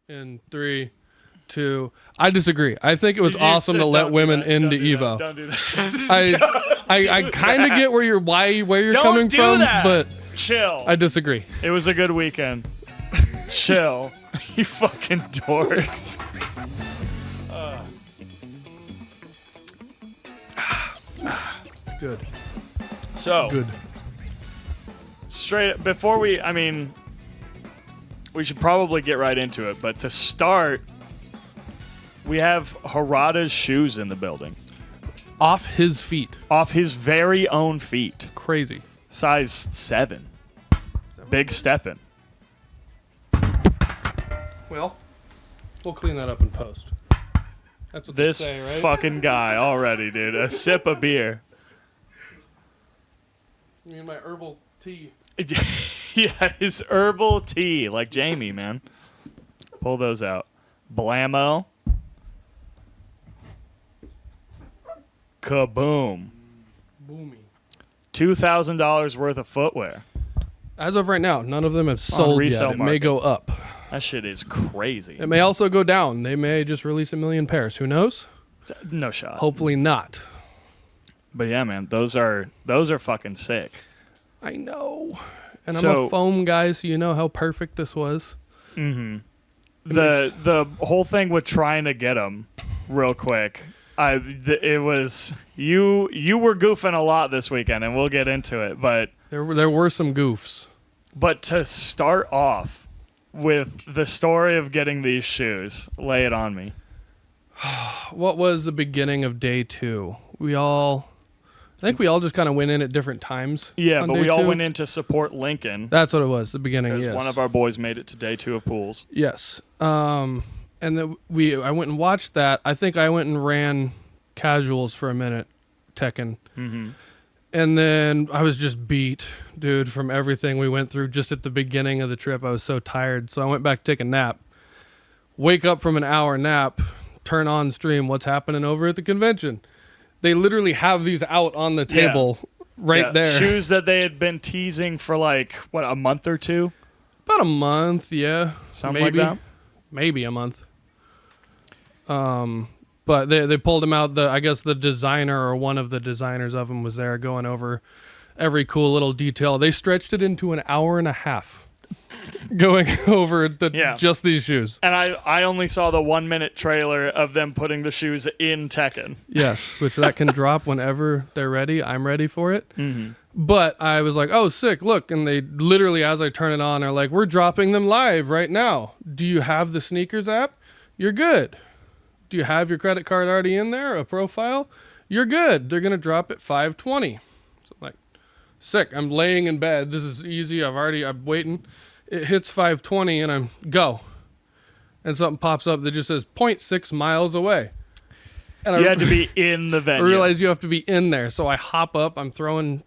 In 3, 2. I disagree. I think it was You awesome said, to let "Don't do women that. into Don't do EVO. that. Don't do that. I kind of get where you're Don't coming do from, that. but Chill. I disagree. It was a good weekend. Chill. You fucking dorks. Good. So, Good. straight before we should probably get right into it, but to start, we have Harada's shoes in the building. Off his feet. Off his very own feet. Crazy. Size 7. Big steppin'. Well, we'll clean that up in post. That's what This they say, right? fucking guy already, dude. A sip of beer. You mean my herbal tea? Yeah, his herbal tea, like Jamie, man. Pull those out. Blammo. Kaboom. Boomy. $2,000 worth of footwear. As of right now, none of them have sold yet. resale It may market. go up. That shit is crazy. It may also go down. They may just release 1 million pairs. Who knows? No shot. Hopefully not. But yeah, man, those are fucking sick. I know. And I'm So- a foam guy, so you know how perfect this was. Mm-hmm. The whole thing with trying to get them, real quick. It was you were goofing a lot this weekend, and we'll get into it. But There were some goofs. But to start off with the story of getting these shoes, lay it on me. What was the beginning of day 2? I think we all just kind of went in at different times. Yeah, on but day we all 2. went in to support Lincoln That's what it was, the beginning, because yes. one of our boys made it to day 2 of pools. Yes. And then I went and watched that. I think I went and ran casuals for a minute, Tekken. Mm-hmm. And then I was just beat, dude, from everything we went through just at the beginning of the trip. I was so tired. So I went back to take a nap. Wake up from an hour nap, turn on stream. What's happening over at the convention? They literally have these out on the table right there. Shoes that they had been teasing for a month or two? About a month, yeah. Something maybe, like that? Maybe a month. But they pulled them out. I guess the designer or one of the designers of them was there going over every cool little detail. They stretched it into an hour and a half going over just these shoes. And I only saw the 1-minute trailer of them putting the shoes in Tekken. Yes, which that can drop whenever they're ready. I'm ready for it. Mm-hmm. But I was like, oh, sick, look. And they literally, as I turn it on, are like, we're dropping them live right now. Do you have the sneakers app? You're good. Do you have your credit card already in there, a profile? You're good. They're going to drop at 5:20. So I'm like, sick. I'm laying in bed. This is easy. I'm waiting. It hits 5:20 and I'm go. And something pops up that just says 0.6 miles away. And You had to be in the venue. I realized you have to be in there. So I hop up. I'm throwing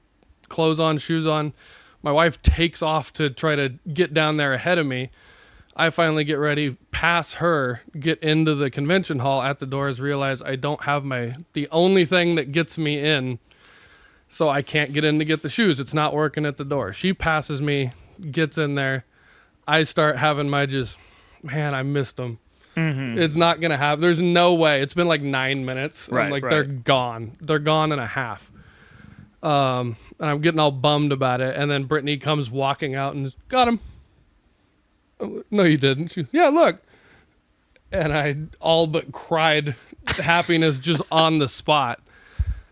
clothes on, shoes on. My wife takes off to try to get down there ahead of me. I finally get ready, pass her, get into the convention hall. At the doors, realize I don't have the only thing that gets me in, so I can't get in to get the shoes. It's not working at the door. She passes me, gets in there. I start having I missed them. Mm-hmm. It's not going to happen. There's no way. It's been like 9 minutes. Right, I'm like, right. they're gone. They're gone in a half. And I'm getting all bummed about it. And then Brittany comes walking out and got him. No, you didn't. She, yeah, look. And I all but cried happiness just on the spot.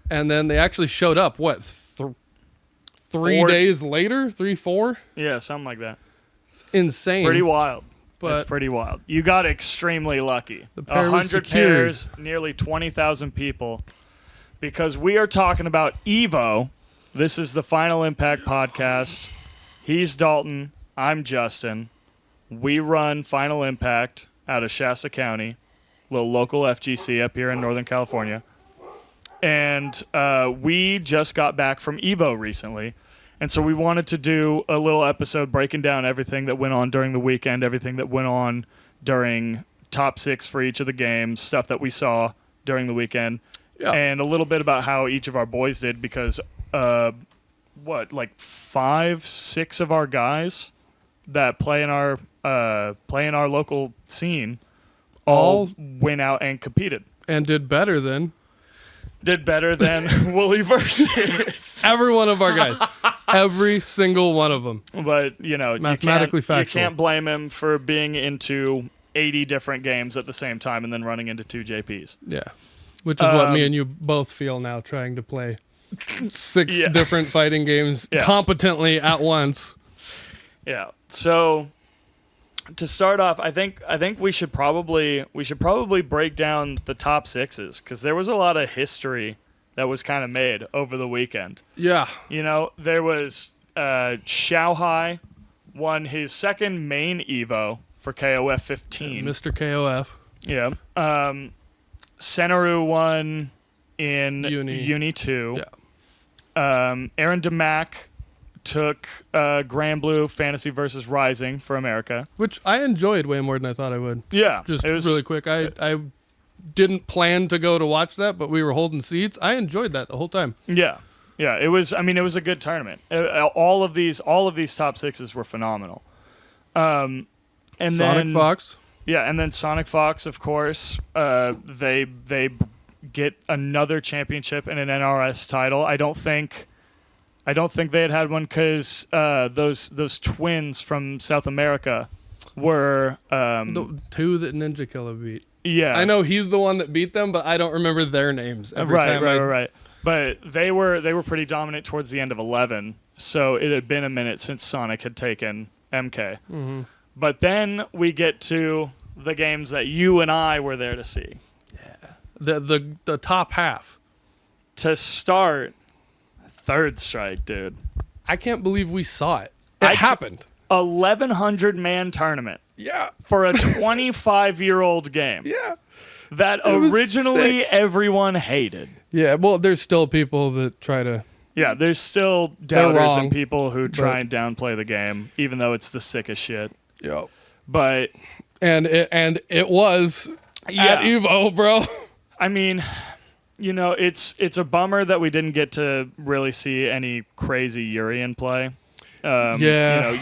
And then they actually showed up, 3 days later? 3, 4? Yeah, something like that. It's insane. It's pretty wild. But it's pretty wild. You got extremely lucky. The pair was 100 secured. pairs, nearly 20,000 people. Because we are talking about EVO. This is the Final Impact podcast. He's Dalton. I'm Justin. We run Final Impact out of Shasta County, little local FGC up here in Northern California. And we just got back from EVO recently. And so we wanted to do a little episode breaking down everything that went on during the weekend, everything that went on during top 6 for each of the games, stuff that we saw during the weekend, and a little bit about how each of our boys did because, 5, 6 of our guys that play in our local scene all went out and competed. And did better than Wooly versus every one of our guys. Every single one of them. But, you know, Mathematically factual. You can't blame him for being into 80 different games at the same time and then running into 2 JPs. Yeah. Which is what me and you both feel now, trying to play 6 different fighting games competently at once. Yeah. So to start off, I think we should probably break down the top 6s, because there was a lot of history that was kind of made over the weekend. Yeah. You know, there was Xiaohai won his second main EVO for KOF 15. Mr. KOF. Yeah. Senaru won in Uni 2. Yeah. Aaron DeMack took Grand Blue Fantasy versus Rising for America, which I enjoyed way more than I thought I would. Yeah. Just really quick. I didn't plan to go to watch that, but we were holding seats. I enjoyed that the whole time. Yeah. Yeah, it was a good tournament. All of these top 6s were phenomenal. And Sonic Fox. Yeah, and then Sonic Fox, of course, they get another championship and an NRS title. I don't think they had one because those twins from South America were the 2 that Ninja Killer beat. Yeah, I know he's the one that beat them, but I don't remember their names. Right. But they were pretty dominant towards the end of 11. So it had been a minute since Sonic had taken MK. Mm-hmm. But then we get to the games that you and I were there to see. Yeah, the top half. To start, Third Strike, dude. I can't believe we saw it. It happened. 1,100 man tournament. Yeah. For a 25-year-old game. Yeah. That originally everyone hated. Yeah, well, there's still people that try to... Yeah, there's still doubters and people who try and downplay the game, even though it's the sickest shit. Yeah. But... And it was at EVO, bro. I mean, you know, it's a bummer that we didn't get to really see any crazy Urian play. You know,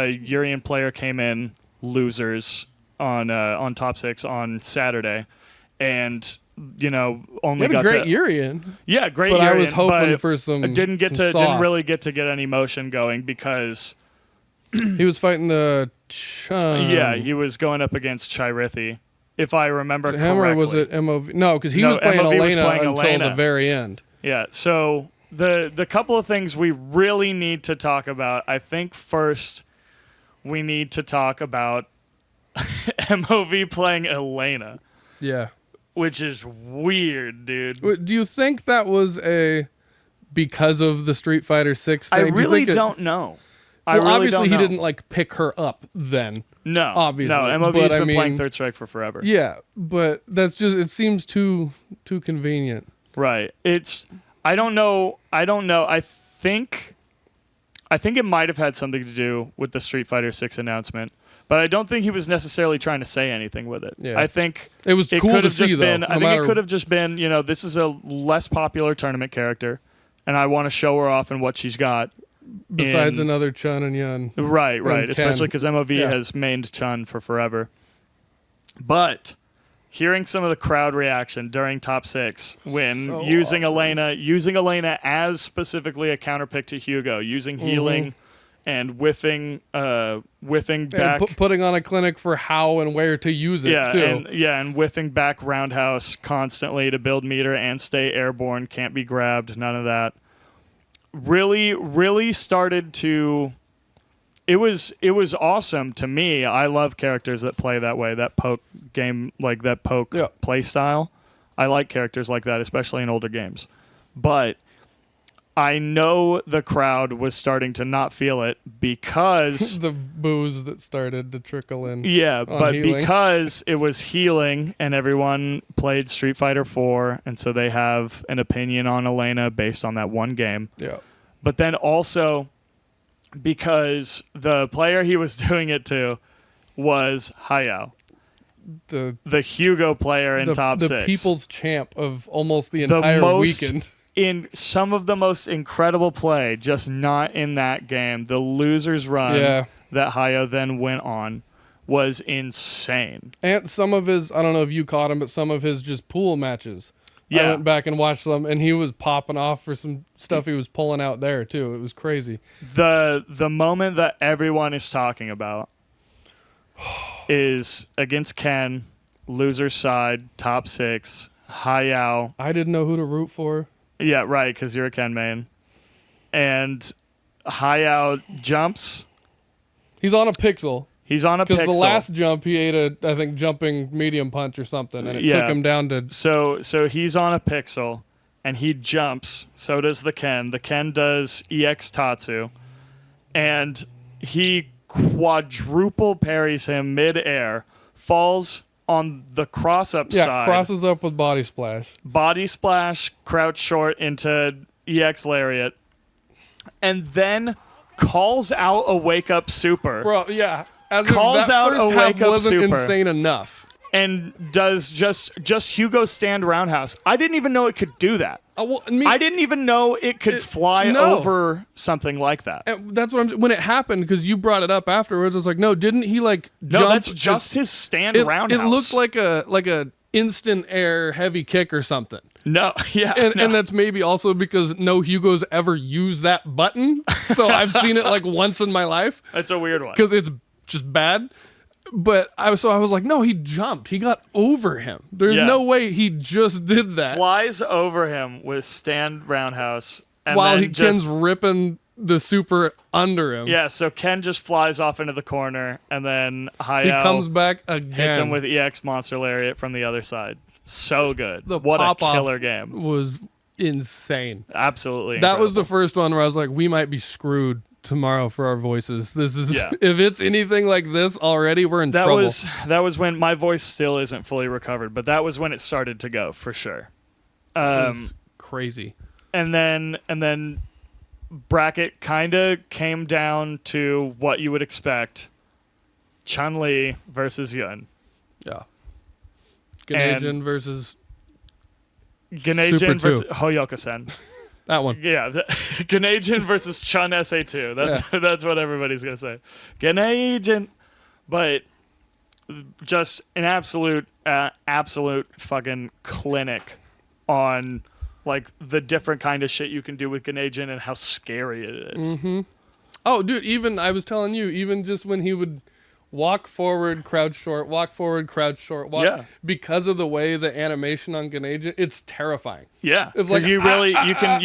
Urian player came in losers on top 6 on Saturday, and you know only got great Urian. Yeah, great. But Urian, I was hoping for some. Didn't really get to get any motion going because he was fighting the Chun. Yeah, he was going up against Chirithi, if I remember correctly. Or was it MOV? No, because he was playing Elena until the very end. Yeah, so the couple of things we really need to talk about, I think first we need to talk about MOV playing Elena. Yeah. Which is weird, dude. Do you think that was because of the Street Fighter 6 thing? I really don't know. Obviously he didn't like pick her up then. No. Obviously. No, MOV's been playing Third Strike for forever. Yeah, but that's just, it seems too convenient. Right. I don't know. I think it might have had something to do with the Street Fighter 6 announcement, but I don't think he was necessarily trying to say anything with it. Yeah. I think it was cool to see, though. I think it could have just been, you know, this is a less popular tournament character, and I want to show her off and what she's got. Besides another Chun and Yun. Right. Especially because MOV has mained Chun for forever. But hearing some of the crowd reaction during top 6 when using Elena as specifically a counterpick to Hugo, using healing and whiffing back, putting on a clinic for how and where to use it too. And whiffing back roundhouse constantly to build meter and stay airborne, can't be grabbed, none of that. Really started to. It was awesome to me. I love characters that play that way, that poke game, like that poke play style. I like characters like that, especially in older games. But I know the crowd was starting to not feel it because the booze that started to trickle in. Yeah, but healing. Because it was healing and everyone played Street Fighter 4, and so they have an opinion on Elena based on that one game. Yeah. But then also because the player he was doing it to was Hayao. The Hugo player in top 6. The people's champ of almost the entire weekend. In some of the most incredible play, just not in that game. The loser's run that Hayo then went on was insane. And some of his, I don't know if you caught him, but some of his just pool matches. Yeah. I went back and watched them, and he was popping off for some stuff he was pulling out there, too. It was crazy. The moment that everyone is talking about is against Ken, loser's side, top 6, Hayao. I didn't know who to root for. Yeah, right, because you're a Ken main. And Hayao jumps. He's on a pixel. He's on a pixel. Because the last jump, he ate a, I think, jumping medium punch or something, and it took him down to... So he's on a pixel, and he jumps. So does the Ken. The Ken does EX Tatsu, and he quadruple parries him mid-air, falls on the cross-up side. Yeah, crosses up with body splash. Body splash, crouch short into EX Lariat, and then calls out a wake-up super. Bro, yeah. As Calls if that out first a half wake-up wasn't super. insane enough. And does just Hugo stand roundhouse. I didn't even know it could do that. I didn't even know it could fly over something like that. And that's what I'm. When it happened, because you brought it up afterwards, I was like, no, didn't he like No, jump? that's just his stand roundhouse. It looked like a instant air heavy kick or something. No, yeah, and that's maybe also because no Hugo's ever used that button, so I've seen it like once in my life. That's a weird one because it's just bad. But I was like, no, he jumped. He got over him. There's no way he just did that. Flies over him with stand roundhouse. And while then Ken's ripping the super under him. Yeah, so Ken just flies off into the corner, and then Hayao he comes back again. Hits him with EX Monster Lariat from the other side. So good. The what a pop-off killer game. Was insane. Absolutely That incredible. was the first one where I was like, we might be screwed tomorrow for our voices. This is if it's anything like this already, we're in trouble. That was when my voice still isn't fully recovered, but that was when it started to go for sure. It was crazy. And then bracket kind of came down to what you would expect. Chun-Li versus Yun. Yeah. Ganejin versus Ganejin versus Hoyoka-sen. That one. Yeah, Ganejin versus Chun SA2. That's what everybody's gonna say. Ganejin, but just an absolute fucking clinic on like the different kind of shit you can do with Ganejin and how scary it is. Mm-hmm. Oh, dude! Even I was telling you, even just when he would walk forward, crouch short, walk forward, crouch short, because of the way the animation on Ganejin, it's terrifying. Yeah, it's like you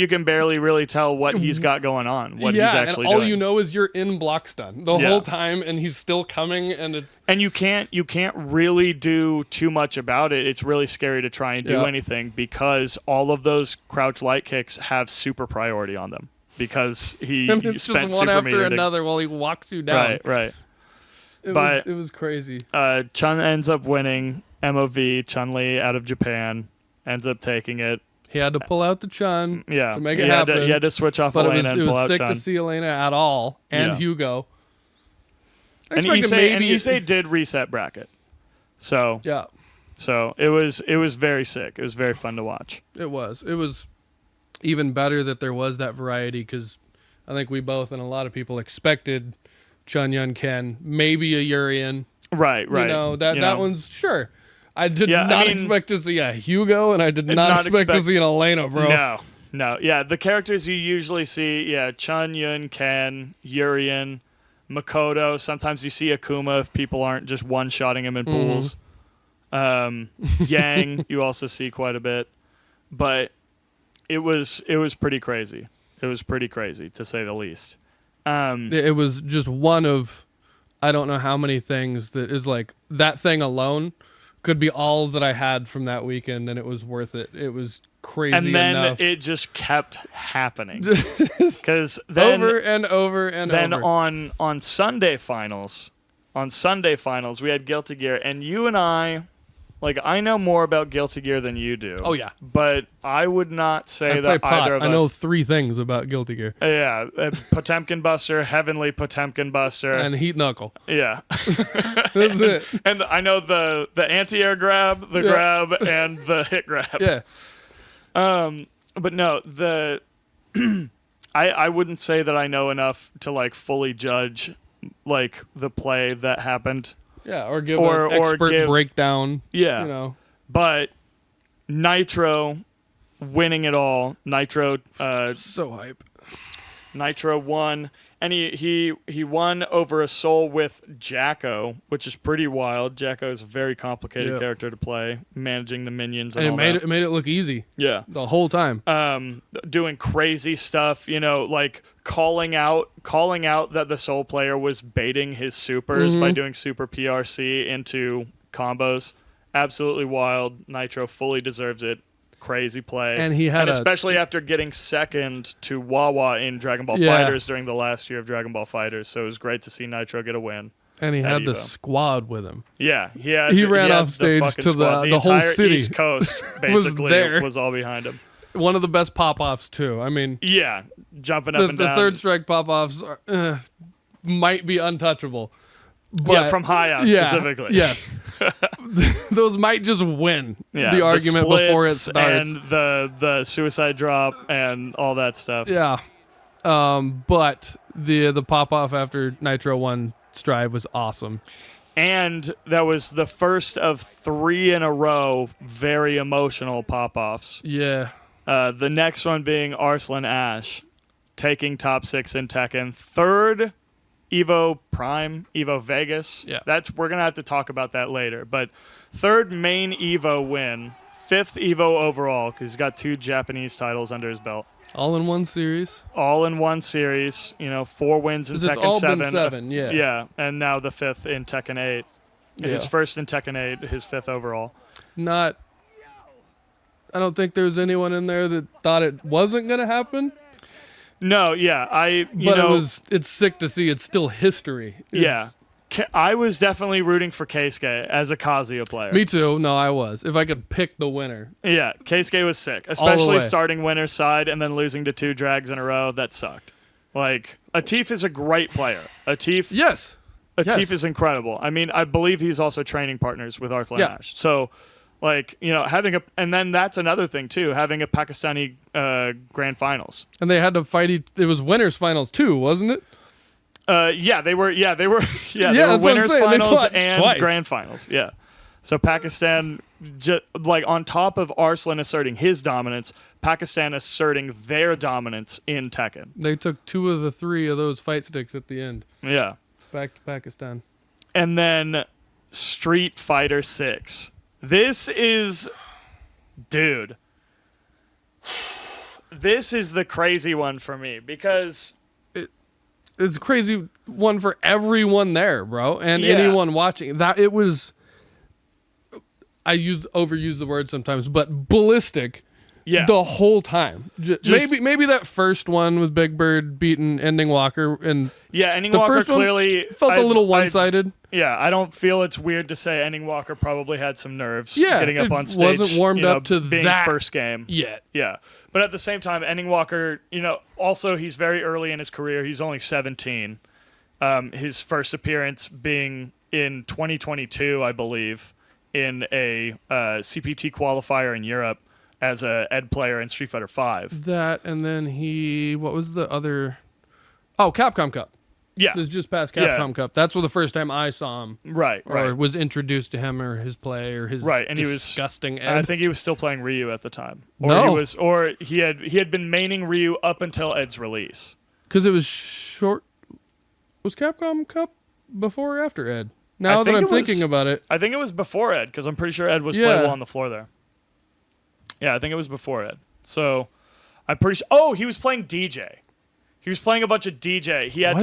can barely really tell what he's got going on, what he's actually and all doing. You know is you're in block stun the whole time, and he's still coming, and you can't really do too much about it. It's really scary to try and do anything because all of those crouch light kicks have super priority on them because he it's spent just one super after another while he walks you down. Right. It was crazy. Chun ends up winning MOV. Chun-Li out of Japan ends up taking it. He had to pull out the Chun to make it happen. He had to switch off Elena and pull out Chun. It was sick to see Elena at all, and Hugo. And Issei did reset bracket. So it was very sick. It was very fun to watch. It was even better that there was that variety because I think we both and a lot of people expected Chun Yun Ken, maybe a Urian. Right. You know, that one's sure. I did not expect to see a Hugo, and I did not expect to see an Elena, bro. No. Yeah, the characters you usually see, Chun Yun Ken, Urian, Makoto. Sometimes you see Akuma if people aren't just one-shotting him in pools. Yang, you also see quite a bit. But it was pretty crazy. It was pretty crazy, to say the least. It was just one of, I don't know how many things that is like, that thing alone could be all that I had from that weekend, and it was worth it. It was crazy and then enough. It just kept happening. Because then over and over and then over. on Sunday finals, we had Guilty Gear, and you and I, like, I know more about Guilty Gear than you do. Oh, yeah. But I would not say that pot. either of us... I know 3 things about Guilty Gear. Yeah. Potemkin Buster, Heavenly Potemkin Buster. And Heat Knuckle. Yeah. That's it. And I know the anti-air grab, the grab, and the hit grab. Yeah. But no, I wouldn't say that I know enough to, like, fully judge like the play that happened. Yeah, or give Or an expert give- breakdown. Yeah. You know. But Nitro winning it all. Nitro So hype. Nitro won, and he won over a soul with Jacko, which is pretty wild. Jacko is a very complicated character to play, managing the minions and all that. It made it look easy. Yeah. The whole time. Doing crazy stuff, like calling out that the soul player was baiting his supers by doing super PRC into combos. Absolutely wild. Nitro fully deserves it. Crazy play. And he had especially after getting second to Wawa in Dragon Ball Fighters during the last year of Dragon Ball Fighters. So it was great to see Nitro get a win. And he had EVO. the squad with him. Yeah, he ran off stage to the whole entire city. East Coast basically was all behind him. One of the best pop-offs too. I mean, yeah, jumping up and the down. third strike pop-offs might be untouchable. But, from high out specifically. Yes. Those might just win the argument before it starts. And the suicide drop and all that stuff. Yeah. But the pop-off after Nitro won Strive was awesome. And that was the first of 3 in a row very emotional pop-offs. Yeah. The next one being Arslan Ash taking top 6 in Tekken. Third EVO Prime, EVO Vegas. Yeah. We're going to have to talk about that later. But third main EVO win. 5th EVO overall because he's got 2 Japanese titles under his belt. All in one series. All in one series. 4 wins in Tekken 7. It's all been 7, yeah. Yeah, and now the 5th in Tekken 8. His first in Tekken 8, his 5th overall. I don't think there's anyone in there that thought it wasn't going to happen. No, yeah, it's sick to see. It's still history. I was definitely rooting for Keisuke as a Kazuya player. Me too. No, I was. If I could pick the winner. Yeah, Keisuke was sick, especially starting winner's side and then losing to 2 drags in a row. That sucked. Like, Atif is a great player. Atif is incredible. I mean, I believe he's also training partners with Arslan Ash. So, and then that's another thing too, having a Pakistani grand finals. And they had to fight. It was winners finals too, wasn't it? They were winners finals and twice. Grand finals. Yeah. So Pakistan, on top of Arslan asserting his dominance, Pakistan asserting their dominance in Tekken. They took 2 of the 3 of those fight sticks at the end. Yeah. Back to Pakistan. And then Street Fighter 6. This is the crazy one for me because it's a crazy one for everyone there, bro, and anyone watching. That it was. I overuse the word sometimes, but ballistic. Yeah. The whole time. Maybe that first one with Big Bird beating Ending Walker and Ending Walker clearly felt a little one-sided. I don't feel it's weird to say Ending Walker probably had some nerves getting up on stage. Wasn't warmed up to being that first game yet. Yeah. But at the same time, Ending Walker, also he's very early in his career. He's only 17. His first appearance being in 2022, I believe, in a CPT qualifier in Europe as a Ed player in Street Fighter V. That, and then what was the other? Oh, Capcom Cup. Yeah. It was just past Capcom Cup. That's the first time I saw him. Right. Or was introduced to him or his play or his and disgusting Ed. I think he was still playing Ryu at the time. Or he had been maining Ryu up until Ed's release. Because it was short. Was Capcom Cup before or after Ed? Now that I'm thinking about it. I think it was before Ed, because I'm pretty sure Ed was playable on the floor there. Yeah, I think it was before Ed. So, I'm pretty sure... Oh, he was playing DJ. He was playing a bunch of DJ. He had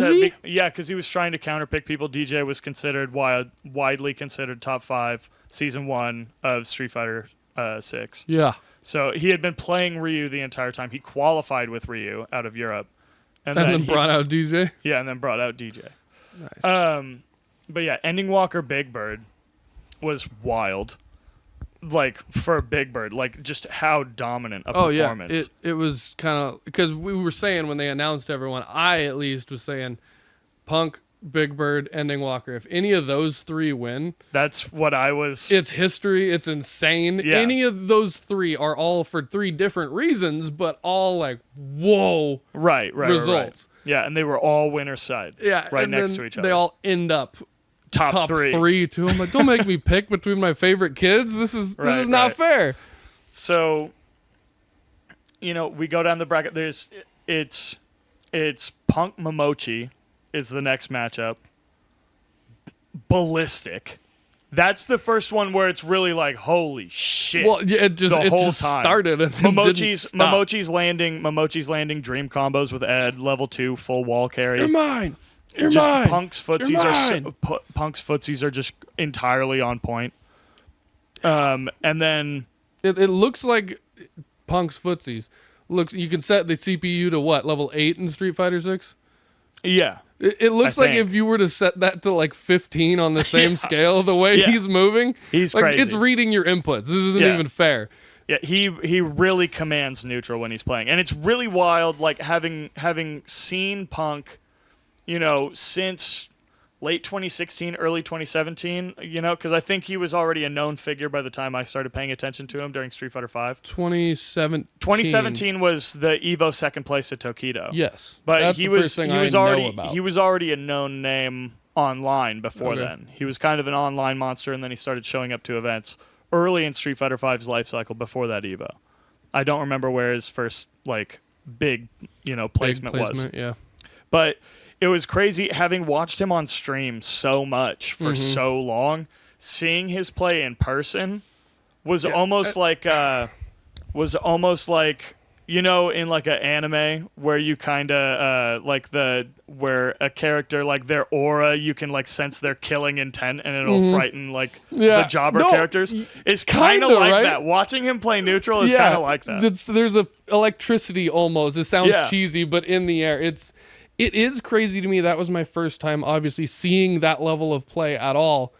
because he was trying to counterpick people. DJ was considered widely considered top 5 season 1 of Street Fighter 6. Yeah. So, he had been playing Ryu the entire time. He qualified with Ryu out of Europe. And then brought out DJ? Yeah, and then brought out DJ. Nice. But yeah, Ending Walker Big Bird was wild. Like, for Big Bird, like, just how dominant a performance. Yeah. It was kind of... Because we were saying when they announced everyone, I at least was saying, Punk, Big Bird, Ending Walker. If any of those 3 win... That's what I was... It's history. It's insane. Yeah. Any of those 3 are all for 3 different reasons, but all like, whoa right, results. Yeah, and they were all winner's side. Yeah, right and next then to each other. They all end up top three too. I'm like, don't make me pick between my favorite kids. This is not fair. So, we go down the bracket. It's Punk Momochi is the next matchup. Ballistic. That's the first one where it's really like, holy shit. Well, yeah, it just started and then Momochi's landing dream combos with Ed, level 2 full wall carry. You're mine. You're mine. Punk's footsies are just entirely on point. And then it looks like Punk's footsies. You can set the CPU to what, level 8 in Street Fighter 6? Yeah. It looks like if you were to set that to like 15 on the same scale, the way he's moving, he's like, crazy. It's reading your inputs. This isn't even fair. Yeah, he really commands neutral when he's playing, and it's really wild. Like having seen Punk, since late 2016, early 2017. Because I think he was already a known figure by the time I started paying attention to him during Street Fighter V. 2017 was the EVO second place at Tokido. Yes, but that's he the was first thing he was I already know about. he was already a known name online before then. He was kind of an online monster, and then he started showing up to events early in Street Fighter V's life cycle before that EVO. I don't remember where his first big placement was. Yeah, but it was crazy having watched him on stream so much for so long. Seeing his play in person was almost like in like an anime where you kind of where a character, like their aura, you can sense their killing intent and it'll frighten the jobber characters. It's kind of like that. Watching him play neutral is kind of like that. There's a electricity almost. It sounds cheesy, but in the air, it is crazy to me. That was my first time, obviously, seeing that level of play at all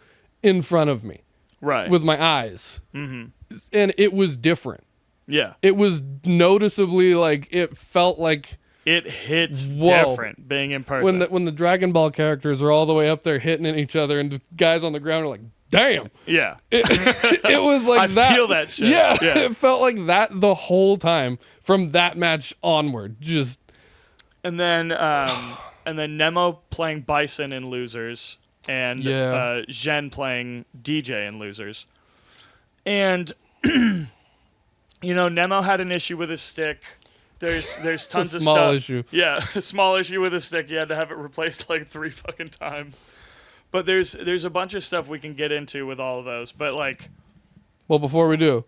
in front of me, right, with my eyes, and it was different. Yeah, it was noticeably it felt like it hits different being in person. When the Dragon Ball characters are all the way up there hitting at each other, and the guys on the ground are like, "Damn!" Yeah, it was like that. I feel that shit. Yeah, it felt like that the whole time from that match onward. Just. And then Nemo playing Bison in Losers, and Zhen playing DJ in Losers. And Nemo had an issue with his stick. There's tons of stuff. Small issue. Yeah, a small issue with his stick. You had to have it replaced 3 fucking times. But there's a bunch of stuff we can get into with all of those. But well, before we do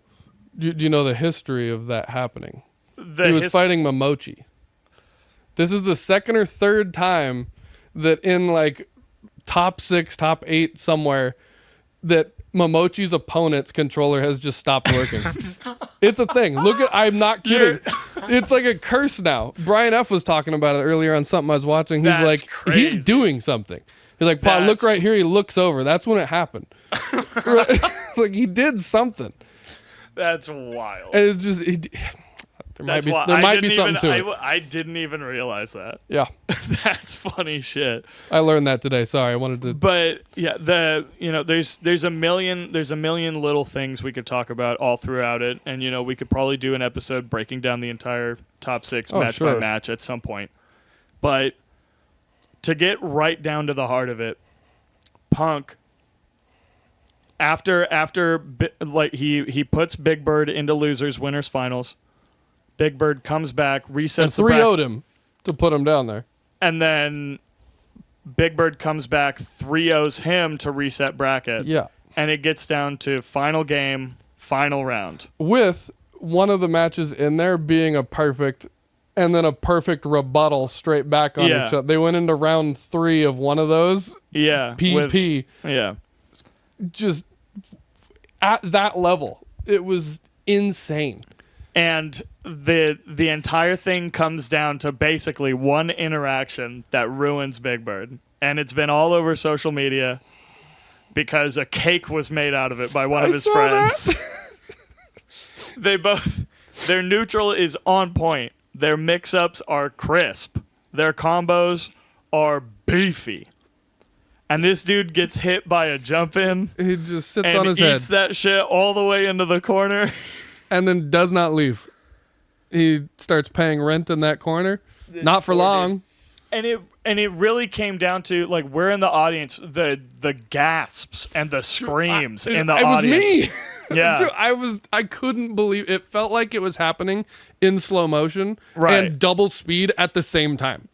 you know the history of that happening? He was fighting Momochi. This is the second or third time that in top 6, top 8 somewhere that Momochi's opponent's controller has just stopped working. It's a thing. I'm not kidding. It's like a curse now. Brian F was talking about it earlier on something I was watching. He's crazy. He's doing something. He's like, "Pa, look right here." He looks over. That's when it happened. He did something. That's wild. And it's just... There might be something to it. I didn't even realize that. Yeah. That's funny shit. I learned that today. Sorry, I wanted to. But yeah, there's a million little things we could talk about all throughout it, and we could probably do an episode breaking down the entire top 6 match by match at some point. But to get right down to the heart of it, Punk, after he puts Big Bird into losers, winners, finals. Big Bird comes back, resets and 3-0'd him to put him down there. And then Big Bird comes back, 3-0's him to reset bracket. Yeah. And it gets down to final game, final round. With one of the matches in there being a perfect, and then a perfect rebuttal straight back on each other. They went into round 3 of one of those. Yeah. PP. Yeah. Just at that level. It was insane. And the entire thing comes down to basically one interaction that ruins Big Bird. And it's been all over social media because a cake was made out of it by one of his friends. Their neutral is on point. Their mix-ups are crisp. Their combos are beefy. And this dude gets hit by a jump-in. He just sits on his head. And eats that shit all the way into the corner. And then does not leave. He starts paying rent in that corner. Not for long. Dude. and it really came down to like we're in the audience, the gasps and the screams in the audience. It was me. Yeah. Dude, I couldn't believe it. Felt like it was happening in slow motion and double speed at the same time.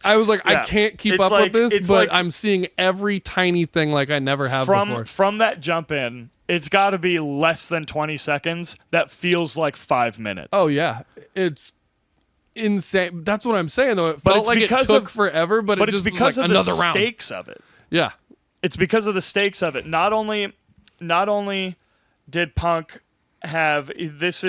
I was like, I can't keep up with this, but I'm seeing every tiny thing like I never have before. From that jump in, it's got to be less than 20 seconds. That feels like 5 minutes. Oh yeah, it's insane. That's what I'm saying though. It felt like it took forever, but it it's just because was like of the another round. stakes of it. Yeah, it's because of the stakes of it. Not only did Punk have this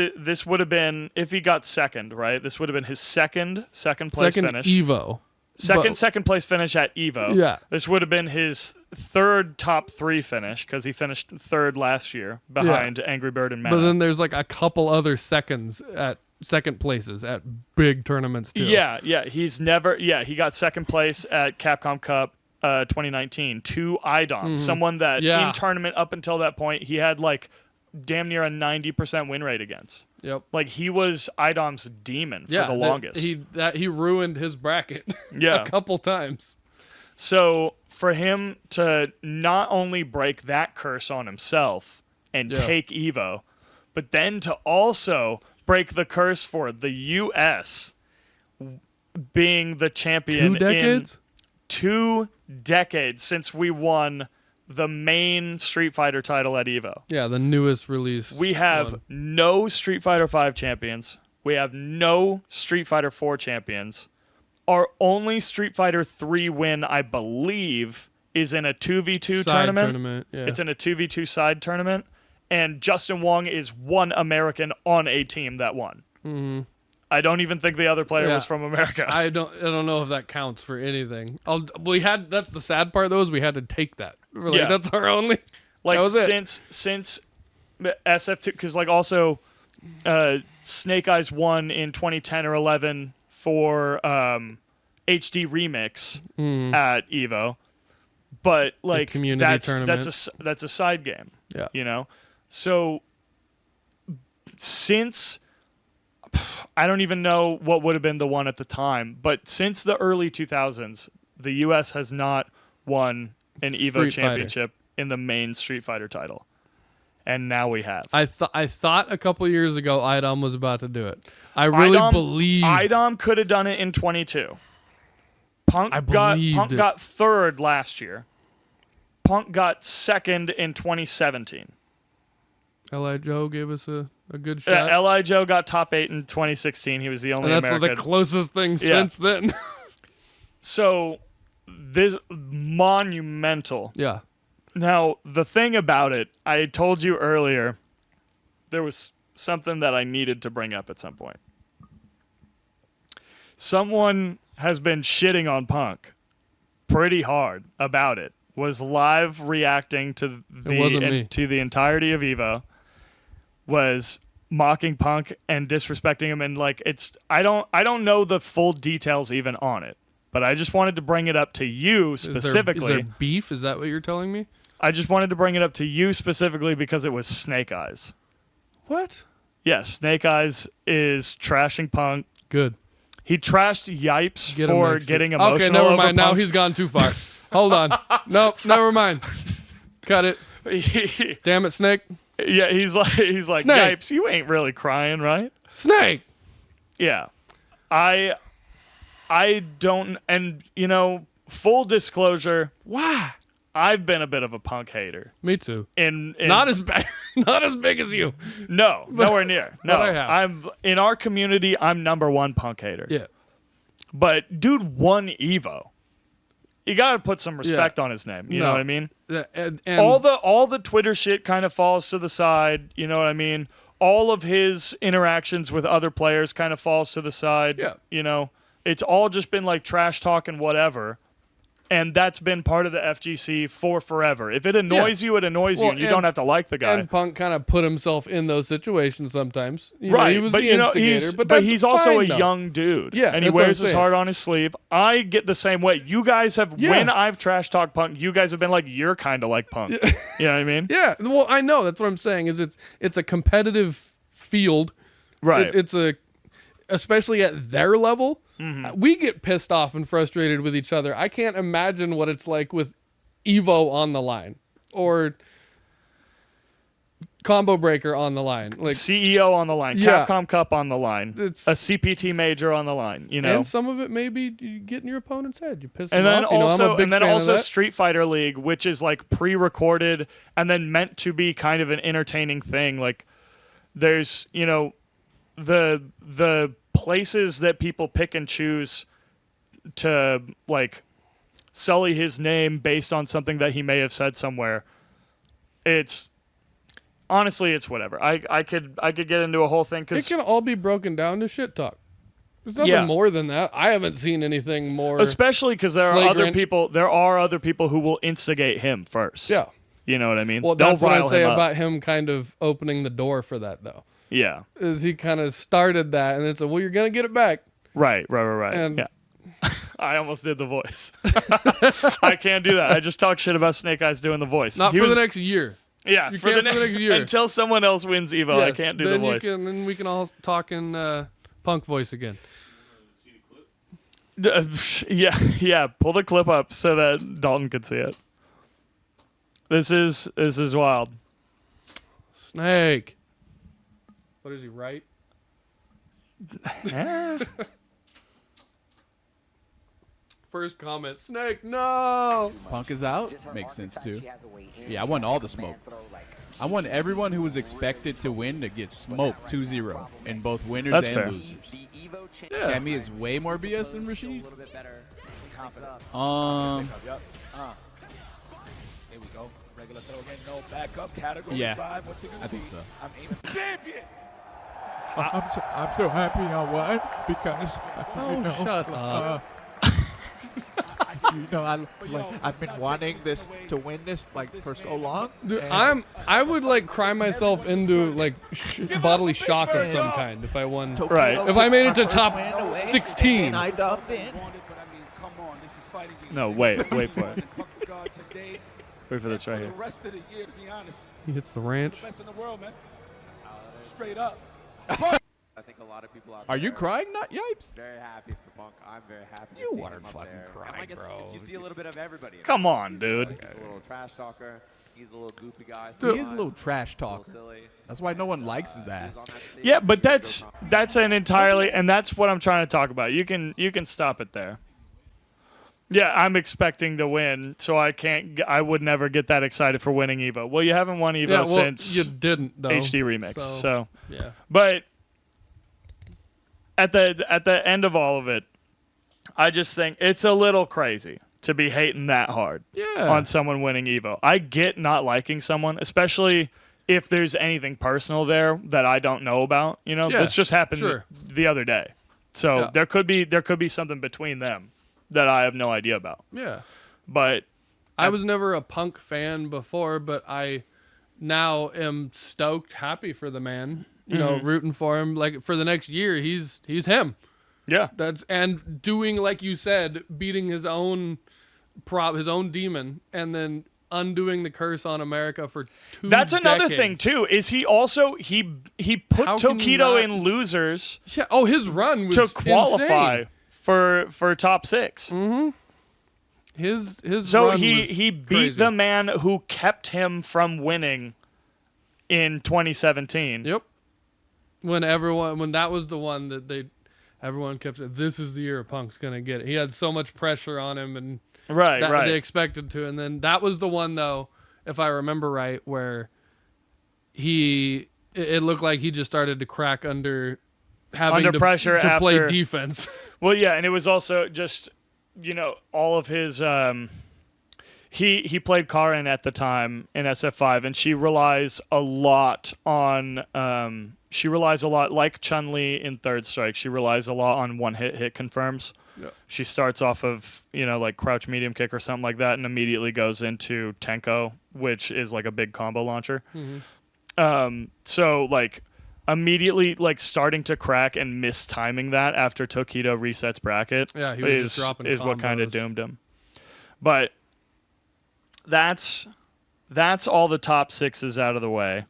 would have been if he got second, right? This would have been his second place finish. EVO. Second place finish at EVO. Yeah. This would have been his third top 3 finish because he finished third last year behind Angry Bird and Mana. But then there's like a couple other seconds at second places at big tournaments too. Yeah. He got second place at Capcom Cup 2019 to IDOM, someone that in tournament up until that point he had like damn near a 90% win rate against. Yep. Like he was IDOM's demon for the longest. He ruined his bracket a couple times. So for him to not only break that curse on himself and take EVO, but then to also break the curse for the US being the champion 2 decades? in 2 decades since we won the main Street Fighter title at EVO. Yeah, the newest release. We have no Street Fighter 5 champions. We have no Street Fighter 4 champions. Our only Street Fighter 3 win, I believe, is in a 2v2 tournament. Yeah. It's in a 2v2 side tournament. And Justin Wong is one American on a team that won. Mm-hmm. I don't even think the other player was from America. I don't know if that counts for anything. That's the sad part though, is we had to take that. We're like, that's our only. Like that was since SF2, because like also Snake Eyes won in 2010 or 11 for HD Remix at EVO, but like that's a side game. Yeah, you know. So since I don't even know what would have been the one at the time, but since the early 2000s, the U.S. has not won an EVO championship in the main Street Fighter title, and now we have. I thought a couple years ago IDOM was about to do it. I really believed IDOM could have done it in 22. Punk got third last year. Punk got second in 2017. L.I. Joe gave us a good shot. L.I. Joe got top 8 in 2016. He was the only American. That's the closest thing since then. So this monumental. Yeah. Now, the thing about it, I told you earlier, there was something that I needed to bring up at some point. Someone has been shitting on Punk pretty hard about it. Was live reacting to the entirety of EVO. Was mocking Punk and disrespecting him, and like I don't know the full details even on it, but I just wanted to bring it up to you specifically. Is there beef? Is that what you're telling me? I just wanted to bring it up to you specifically because it was Snake Eyes. What? Yes, Snake Eyes is trashing Punk. Good. He trashed Yipes for getting emotional. Okay, never mind. Now he's gone too far. Hold on. Nope, never mind. Cut it. Damn it, Snake. Yeah, he's like Snake. Yipes, you ain't really crying, right? Snake. Yeah. I don't, and you know, full disclosure, why? I've been a bit of a Punk hater. Me too. In not as bad, not as big as you. No, nowhere near. No, I have. I'm in our community. I'm #1 Punk hater. Yeah. But dude won EVO. You got to put some respect on his name. You know what I mean? And all the Twitter shit kind of falls to the side. You know what I mean? All of his interactions with other players kind of falls to the side. Yeah. You know, it's all just been like trash talk and whatever. And that's been part of the FGC for forever. If it annoys you, it annoys you, and you don't have to like the guy. And Punk kind of put himself in those situations sometimes. Right. He was the instigator, but he's also a young dude. Yeah, and he wears his heart on his sleeve. I get the same way. You guys have, when I've trash talked Punk, you guys have been like, you're kind of like Punk. You know what I mean? Yeah. Well, I know. That's what I'm saying. Is it's a competitive field. Right. It's especially at their level. We get pissed off and frustrated with each other. I can't imagine what it's like with EVO on the line or Combo Breaker on the line. Like CEO on the line, Yeah. Capcom Cup on the line, It's- a CPT major on the line, you know. And some of it may be you get in your opponent's head. You piss them And then off. You know, I'm also, a big and then fan of also that. Street Fighter League, which is like pre-recorded and then meant to be kind of an entertaining thing. Like, there's the places that people pick and choose to like sully his name based on something that he may have said somewhere. It's honestly, it's whatever. I could get into a whole thing It because can all be broken down to shit talk. There's nothing Yeah. more than that. I haven't seen anything more. especially because there are other flagrant. people. There are other people who will instigate him first. Yeah. You know what I mean? Well, They'll that's what I rile say him up. about him kind of opening the door for that, though. Yeah. Is he kind of started that, and it's a, well, you're going to get it back. Right. And- Yeah. I almost did the voice. I can't do that. I just talk shit about Snake Eyes doing the voice. Not He for was- the next year. Yeah, You for can't the for the next year. until someone else wins Evo. I Yes, can't do the then voice. Then we can all talk in punk voice again. Yeah. Pull the clip up so that Dalton can see it. This is wild. Snake. What is he, right? First comment, Snake, no! Punk is out. Makes sense too. Yeah, I want all the smoke. I want everyone who was expected to win to get smoked 2-0 in both winners That's and fair. losers. Yeah. Cammy is way more BS than Rashid. Here we go. Regular throw again. No backup. Category Yeah, 5. What's he gonna I think do? so. I'm aiming champion. I'm so happy I won because Oh, shut up. I've been wanting this to win this for so long. Dude, I would like cry myself into like bodily shock of some kind if I won. Right. If I made it to top 16. I dubbed in. But I mean, come on. This is fighting game. No, wait for it. Punk the guard today. Wait for this right For here. the rest of the year, to be honest, He hits the ranch. best in the world, man. Straight up. I think a lot of people out Are you there crying? Not yipes. very happy for Punk. I'm very happy to You see him weren't up fucking there. crying, And, like, bro. You see a little bit of everybody. Come on, dude. He's a little trash talker. He's a little goofy guy. He is a little trash a little talker. silly. That's why no one likes his He ass. was on that stage. Yeah, but He was that's real confident. an entirely, and that's what I'm trying to talk about. You can stop it there. Yeah, I'm expecting to win, so I would never get that excited for winning Evo. Well, you haven't won Evo Yeah, well, since you didn't though. HD Remix, so. yeah. But at the end of all of it, I just think it's a little crazy to be hating that hard Yeah. on someone winning Evo. I get not liking someone, especially if there's anything personal there that I don't know about. You know, Yeah, this just happened sure. the other day, so Yeah. there could be something between them that I have no idea about. Yeah. But I was never a Punk fan before, but I now am stoked, happy for the man. You know, rooting for him. Like for the next year, he's him. yeah, That's and doing like you said, beating his own his own demon, and then undoing the curse on America for 2 that's another decades. thing too. Is he also he put How can you Tokido not- in losers Yeah. Oh, his run was to qualify insane. for top 6. His So run he was beat crazy. the man who kept him from winning in 2017. Yep. When that was the one that everyone kept saying, this is the year Punk's gonna get it. He had so much pressure on him, and Right, that right. they expected to. And then that was the one though, if I remember right, where it looked like he just started to crack under having Under pressure to play after- defense. Well, yeah, and it was also just, all of his he played Karin at the time in SF5, and she relies a lot like Chun-Li in Third Strike. She relies a lot on one hit confirms. Yeah. She starts off of, like crouch medium kick or something like that, and immediately goes into Tenko, which is like a big combo launcher. So like immediately like starting to crack and mistiming that after Tokido resets bracket Yeah, he was just dropping is what kind of combos. doomed him. But that's all the top 6s out of the way.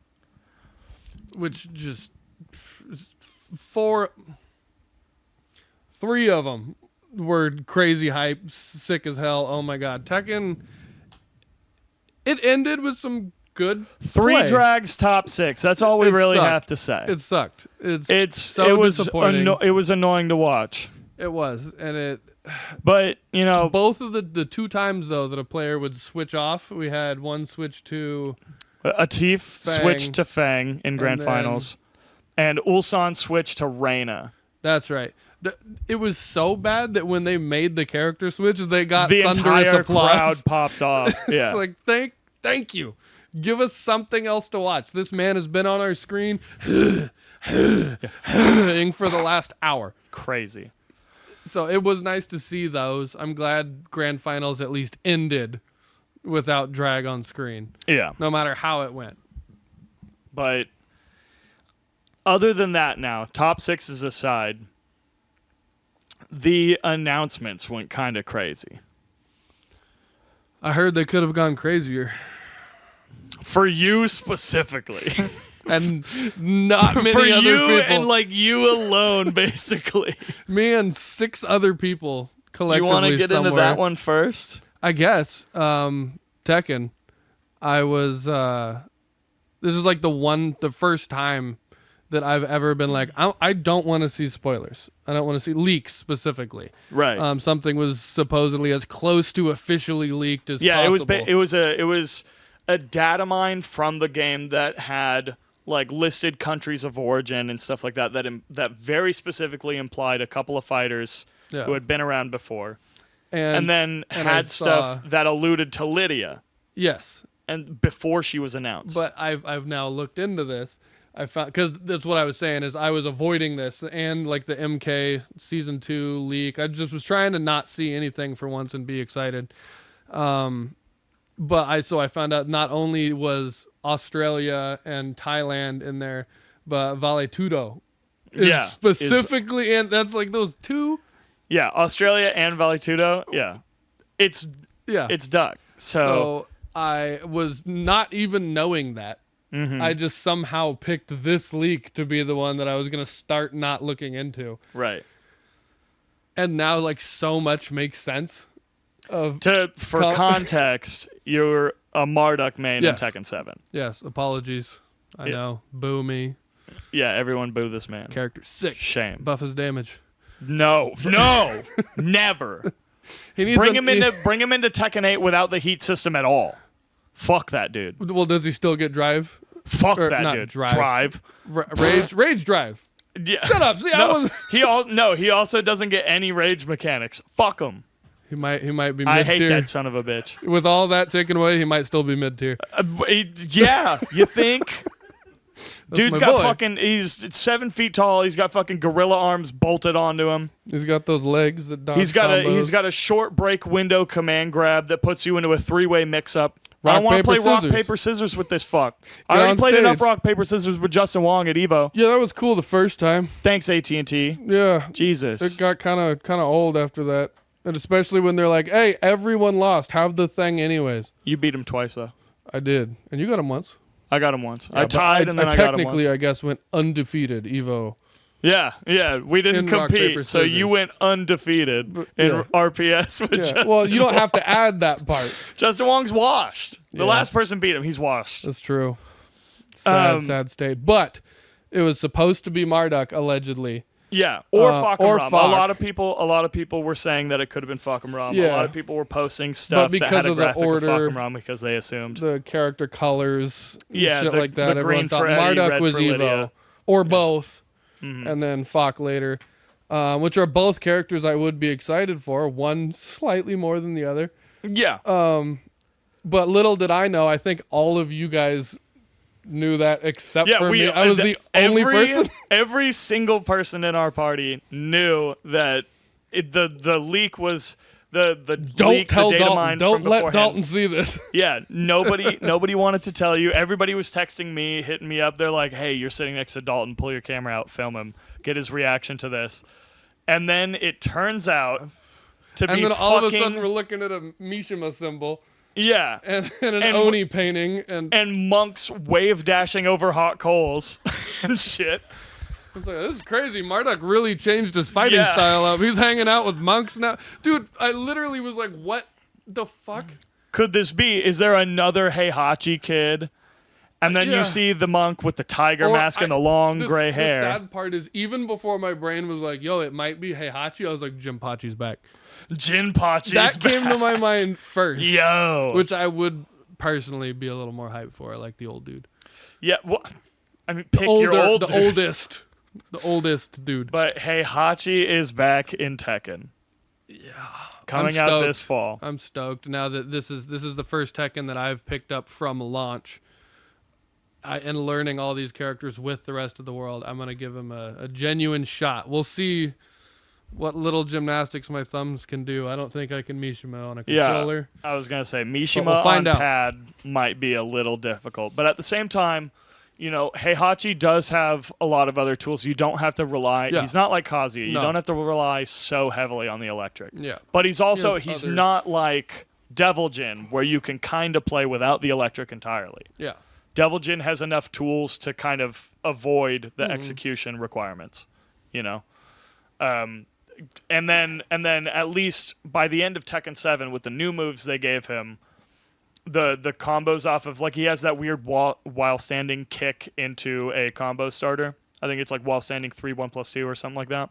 Which just four 3 of them were crazy hype, sick as hell. Oh my god, Tekken. It ended with some good 3 play. drags, top 6. That's all we It really sucked. have to say. It sucked. It's It was disappointing. it was annoying to watch. It was, and it. But Both of the 2 times though that a player would switch off, we had one switch to Atif Fang. switched to Fang in grand then- finals, and Ulsan switched to Reyna. That's right. It was so bad that when they made the character switch, they got The thunderous entire applause. crowd popped off. Yeah. Like thank you. Give us something else to watch. This man has been on our screen for the last hour. Crazy. So it was nice to see those. I'm glad grand finals at least ended without drag on screen, Yeah. no matter how it went. But other than that now, top 6s aside, the announcements went kind of crazy. I heard they could have gone crazier. For you specifically. And not many For other you people. and like you alone, basically. Me and 6 other people collectively. You want to get into somewhere. that one first? I guess. Tekken. I was. This is like the first time that I've ever been like, I don't want to see spoilers. I don't want to see leaks specifically. Right. Something was supposedly as close to officially leaked as Yeah, possible. it was a data mine from the game that had like listed countries of origin and stuff like that that very specifically implied a couple of fighters Yeah. who had been around before, and then and I had stuff saw- that alluded to Lydia Yes, and before she was announced. but I've now looked into this. I found, because that's what I was saying, is I was avoiding this and like the MK season 2 leak. I just was trying to not see anything for once and be excited. But I found out not only was Australia and Thailand in there, but Vale Tudo is Yeah, specifically in. That's like those 2. yeah, Australia and Valetudo. Yeah, it's Yeah. Duck. So I was not even knowing that. Mm-hmm. I just somehow picked this leak to be the one that I was going to start not looking into. right. And now like so much makes sense. For Context, you're a Marduk main Yes. in Tekken 7. Yes, apologies. I Yeah. know. Boo me. Yeah, everyone boo this man. Character sick. Shame. Buff his damage. No, never. He needs Bring him into Tekken 8 without the heat system at all. Fuck that dude. Well, does he still get drive? Fuck Or that not dude. drive. Rage drive. Yeah. Shut up. See, I No, was. he also doesn't get any rage mechanics. Fuck him. He might be mid-tier. I hate that son of a bitch. With all that taken away, he might still be mid-tier. Yeah, you think? Dude's my got boy. fucking. He's 7 feet tall. He's got fucking gorilla arms bolted onto him. He's got those legs that dodge He's got combos. a short break window command grab that puts you into a 3-way mix-up. I Rock, don't want to paper, play rock, scissors. paper, scissors with this fuck. I Get already on played enough stage. rock, paper, scissors with Justin Wong at EVO. Yeah, that was cool the first time. Thanks, AT&T. Yeah. Jesus. It got kind of old after that. And especially when they're like, hey, everyone lost. Have the thing anyways. You beat him twice, though. I did. And you got him once. I got him once. Yeah, I but tied, and then I got him technically, once. I guess, went undefeated, EVO. Yeah. We didn't In rock, compete, paper, so you scissors. went undefeated in yeah. RPS with Yeah. Justin Well, you don't Wong. have to add that part. Justin Wong's washed. The Yeah. last person beat him. He's washed. That's true. Sad, Um, sad state. But it was supposed to be Marduk, allegedly. Yeah, or or Fakam Ram. Fak. A lot of people were saying that it could have been Fakam Ram. A Yeah. lot of people were posting stuff that because had a of the graphic order, of Fakam Ram because they assumed. The character colors, Yeah, shit the- like that. the Everyone green thought for Eddie, Marduk red was for Evo, Lydia. or both, Mm-hmm. and then Fak later, which are both characters I would be excited for. One slightly more than the other, Yeah, but little did I know. I think all of you guys knew that except yeah. for me. I was the only person. Every single person in our party knew that the leak was the Don't leak, tell the data Dalton. mine Don't from let beforehand. Dalton see this. Yeah, nobody wanted to tell you. Everybody was texting me, hitting me up. They're like, "Hey, you're sitting next to Dalton. Pull your camera out, film him, get his reaction to this." And then it turns out to be And then all of a fucking sudden we're looking at a Mishima symbol yeah, and an And Oni painting and and monks wave dashing over hot coals and shit. was like, this is crazy. Marduk really changed his fighting style up. He's hanging out with monks now. Dude, I literally was like, what the fuck? Could this be? Is there another Heihachi kid? And then you see the monk with the tiger mask and the long gray hair. The sad part is, even before my brain was like, yo, it might be Heihachi, I was like, Jinpachi's back. Jinpachi's That back. came to my mind first. Yo. Which I would personally be a little more hyped for. I like the old dude. Yeah, well, I mean, pick your old the dude. the oldest dude. But Heihachi is back in Tekken. Yeah. Coming out this fall. I'm stoked now that this is the first Tekken that I've picked up from launch. And learning all these characters with the rest of the world, I'm gonna give him a genuine shot. We'll see what little gymnastics my thumbs can do. I don't think I can Mishima on a controller. Yeah, I was gonna say Mishima we'll find on out. pad might be a little difficult, but at the same time, you know, Heihachi does have a lot of other tools. You don't have to rely. Yeah. He's not like Kazuya. You No. don't have to rely so heavily on the electric. Yeah. But he's also He has he's other- not like Devil Jin, where you can kind of play without the electric entirely. Yeah. Devil Jin has enough tools to kind of avoid Mm-hmm. the execution requirements, you know. And then at least by the end of Tekken 7 with the new moves they gave him, the combos off of, like, he has that weird while standing kick into a combo starter. I think it's like while standing 3-1+2 or something like that.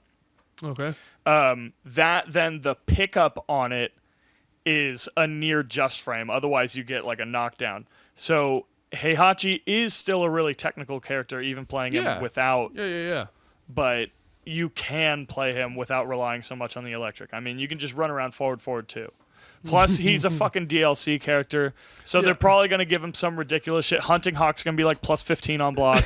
Okay. That then the pickup on it is a near just frame. Otherwise you get like a knockdown. So Heihachi is still a really technical character, even playing him without. Yeah. But you can play him without relying so much on the electric. I mean, you can just run around forward too. Plus, he's a fucking DLC character, so they're probably going to give him some ridiculous shit. Hunting Hawk's going to be like plus 15 on block.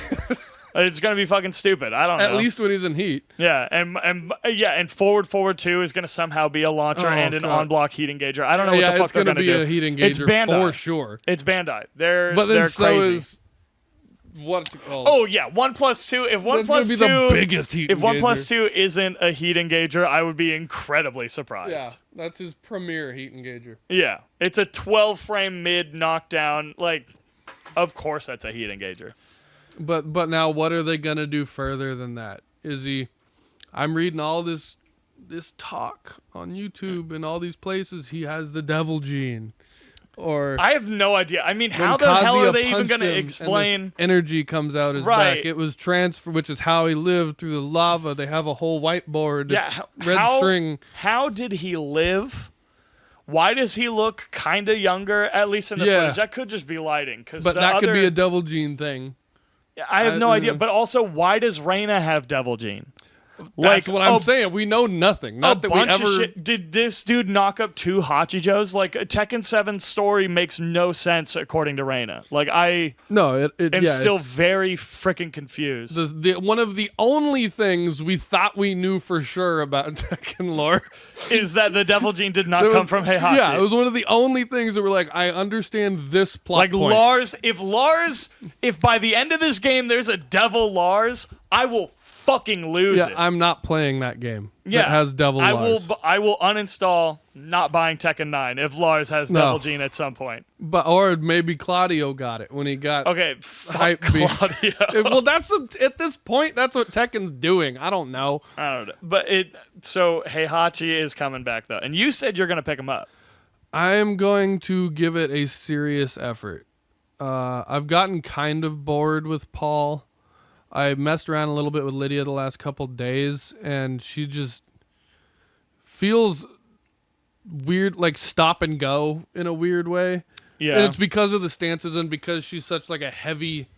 It's going to be fucking stupid. I don't know. At least when he's in heat. Yeah, and forward too is going to somehow be a launcher and an God. on-block heat engager. I don't know what the fuck it's they're gonna going to be do. a heat It's engager Bandai. for sure. It's Bandai. They're But then they're so crazy. is what's it called? Oh yeah, 1+2. If That's gonna be 1+2, the biggest heat if engager. 1+2 isn't a heat engager, I would be incredibly surprised. Yeah, that's his premier heat engager. Yeah, it's a 12-frame mid knockdown. Like, of course that's a heat engager. But now what are they gonna do further than that? Is he? I'm reading all this talk on YouTube and all these places. He has the devil gene, or I have no idea. I mean, when how the hell Kazuya are they even punched going him to and explain? this energy comes out his Right. back. It was transfer, which is how he lived through the lava. They have a whole whiteboard. Yeah, It's red string. How did he live? Why does he look kind of younger? At least in the Yeah. footage, that could just be lighting. But that could be a devil gene thing. I have no idea. yeah. But also, why does Reina have Devil Gene? That's what I'm a- saying. We know nothing. A Not that we bunch ever. of shit. Did this dude knock up 2 Hachijos? Like, Tekken 7's story makes no sense according to Reina. Like, I No, it am yeah, still it's very freaking confused. one of the only things we thought we knew for sure about Tekken lore. Is that the Devil Gene did not It come was- from Heihachi? Yeah, it was one of the only things that were like, I understand this plot Like point. Lars, if by the end of this game there's a Devil Lars, I will fucking lose Yeah, it. I'm not playing that game. Yeah, that has devil I Lars. I will uninstall not buying Tekken 9 if Lars has No. Devil Gene at some point. But or maybe Claudio got it when he got Okay, fuck hype beast. Claudio. Well, at this point, that's what Tekken's doing. I don't know. I don't know, but so Heihachi is coming back though, and you said you're gonna pick him up. I am going to give it a serious effort. I've gotten kind of bored with Paul. I messed around a little bit with Lydia the last couple days, and she just feels weird, like stop and go in a weird way. Yeah, And it's because of the stances and because she's such like a heavy,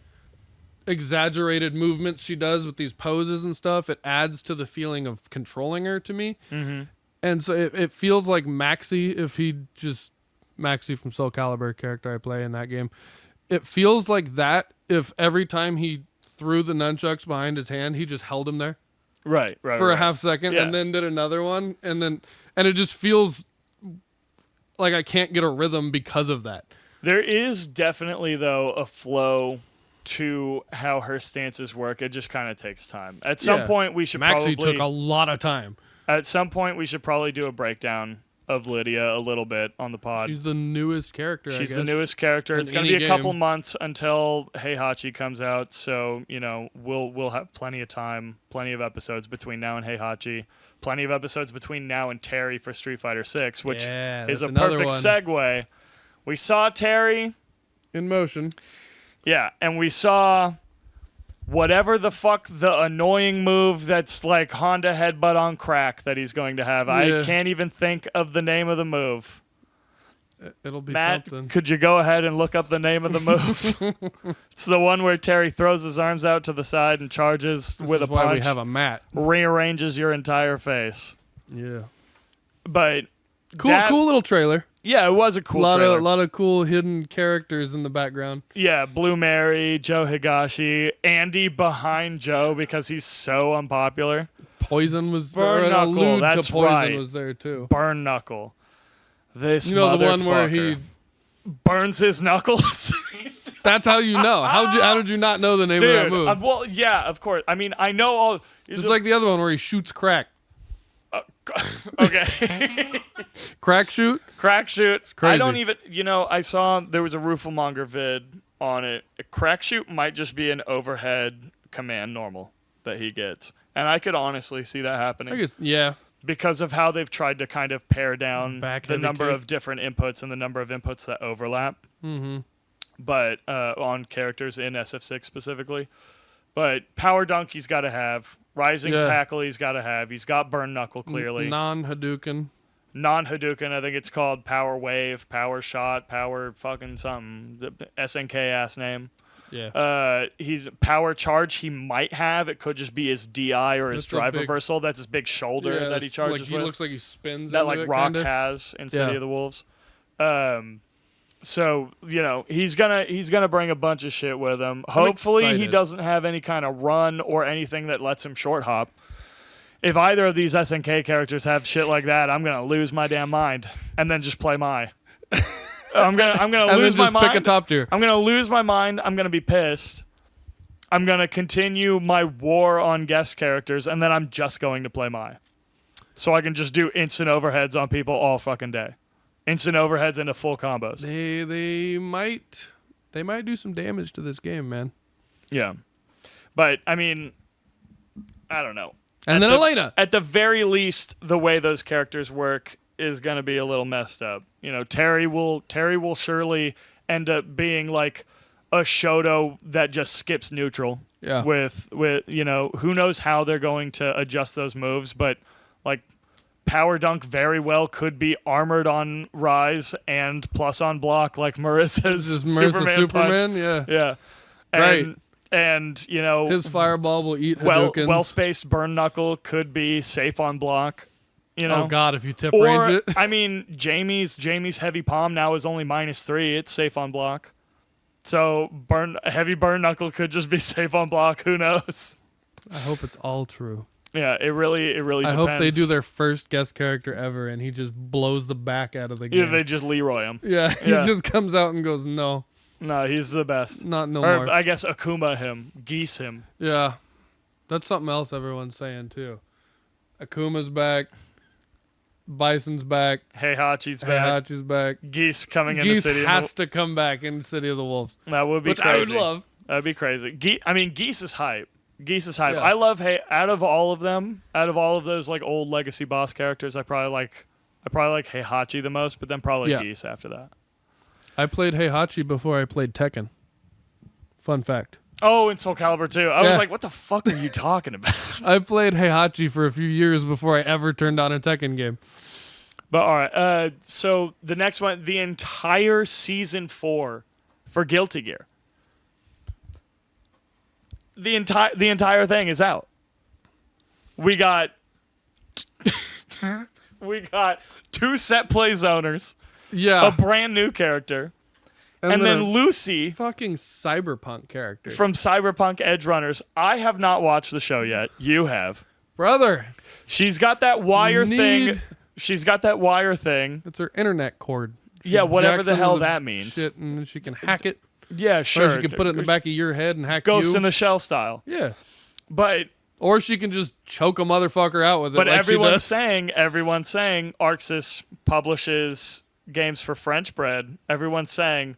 exaggerated movements she does with these poses and stuff. It adds to the feeling of controlling her to me. Mm-hmm. And so it feels like Maxi, if he just Maxi from Soul Calibur character I play in that game. It feels like that if every time he threw the nunchucks behind his hand, he just held him there right, for a half second Yeah. and then did another one. And it just feels like I can't get a rhythm because of that. There is definitely though a flow to how her stances work. It just kind of takes time. At some Yeah. point, we should Maxi probably took a lot of time. At some point, we should probably do a breakdown of Lydia a little bit on the pod. She's the newest character. She's I the guess, newest character. in It's going to any be a couple game. months until Heihachi comes out, so we'll have plenty of time, plenty of episodes between now and Heihachi, plenty of episodes between now and Terry for Street Fighter 6, which Yeah, is a that's another perfect one. segue. We saw Terry, in motion. yeah, and we saw whatever the fuck the annoying move that's like Honda headbutt on crack that he's going to have. Yeah. I can't even think of the name of the move. It'll be Matt, something. could you go ahead and look up the name of the move? It's the one where Terry throws his arms out to the side and charges This with is a why punch, we have a mat. rearranges your entire face. Yeah. But Cool little trailer. yeah, it was a cool trailer. Lot of cool hidden characters in the background. Yeah, Blue Mary, Joe Higashi, Andy behind Joe because he's so unpopular. Poison was Burn or an Knuckle, allude that's to Poison right. was there too. Burn Knuckle. This You know the one where motherfucker he. burns his knuckles. That's how you know. How did you not know the name of that Dude, move? well, yeah, of course. I mean, I know all. Just like the other one where he shoots crack. Okay. Crack shoot. Crack shoot. crazy. I don't even, I saw there was a Rooflemonger vid on it. A crack shoot might just be an overhead command normal that he gets. And I could honestly see that happening I guess yeah. because of how they've tried to kind of pare down Back the heavy number kick. of different inputs and the number of inputs that overlap. Mm-hmm. But on characters in SF6 specifically. But Power Dunk he's got to have. Rising Yeah. Tackle he's got to have. He's got Burn Knuckle clearly. Non-Hadouken. Non-Hadouken, I think it's called Power Wave, Power Shot, Power fucking something. The SNK ass name. Yeah. He's Power Charge he might have. It could just be his DI or his That's a drive big- reversal. That's his big shoulder yeah, that he that's charges like, he with. looks like he spins That into like it, Rock kinda. has in City Yeah. of the Wolves. So he's gonna bring a bunch of shit with him. Hopefully he excited. doesn't have any kind of run or anything that lets him short hop. If either of these SNK characters have shit like that, I'm gonna lose my damn mind and then just play my. I'm gonna And lose then my just pick a mind. top tier. I'm gonna lose my mind. I'm gonna be pissed. I'm gonna continue my war on guest characters, and then I'm just going to play my. So I can just do instant overheads on people all fucking day. Instant overheads into full combos. They might do some damage to this game, man. Yeah. But, I mean, I don't know. And then Elena. At the very least, the way those characters work is going to be a little messed up. Terry will surely end up being like a Shoto that just skips neutral. Yeah. With who knows how they're going to adjust those moves, but like Power Dunk very well could be armored on Rise and plus on block like Marissa's This is Marissa Superman punch. yeah. Yeah. Right. And His fireball will eat well Hadoukens. spaced Burn Knuckle could be safe on block. Oh god, if you tip Or range it. I mean Jamie's heavy palm now is only -3. It's safe on block. So heavy Burn Knuckle could just be safe on block. Who knows? I hope it's all true. Yeah, it really I depends. hope they do their first guest character ever and he just blows the back out of the game. Yeah, they just Leroy him. Yeah, Yeah. he just comes out and goes, no, No, he's the best. no Or more. I guess Akuma him, Geese him. Yeah, that's something else everyone's saying too. Akuma's back, Bison's back, Heihachi's back. Heihachi's back. Geese coming into Geese City. has to come back in City of the Wolves, That would be which crazy. I would love. That'd be crazy. Geese is hype. Geese is hype. Yeah. I love out of all of them, out of all of those like old legacy boss characters, I probably like Heihachi the most, but then probably Yeah. Geese after that. I played Heihachi before I played Tekken. Fun fact. Oh, and Soul Calibur 2. I was Yeah. like, what the fuck are you talking about? I played Heihachi for a few years before I ever turned on a Tekken game. But all right, so the next one, the entire season 4 for Guilty Gear. The entire thing is out. We got 2 set play zoners, Yeah, a brand new character, and then a Lucy fucking cyberpunk character. from Cyberpunk Edge Runners. I have not watched the show yet. You have. Brother, She's got that wire thing. Need- She's got that wire thing. it's her internet cord. She Yeah, whatever jacks the into hell that means. Shit, and then she can hack it. Yeah, Or sure. she can put it in the back of your head and hack Ghost you. in the Shell style. Yeah, But Or she can just choke a motherfucker out with it. But like everyone's saying Arxis publishes games for French bread. Everyone's saying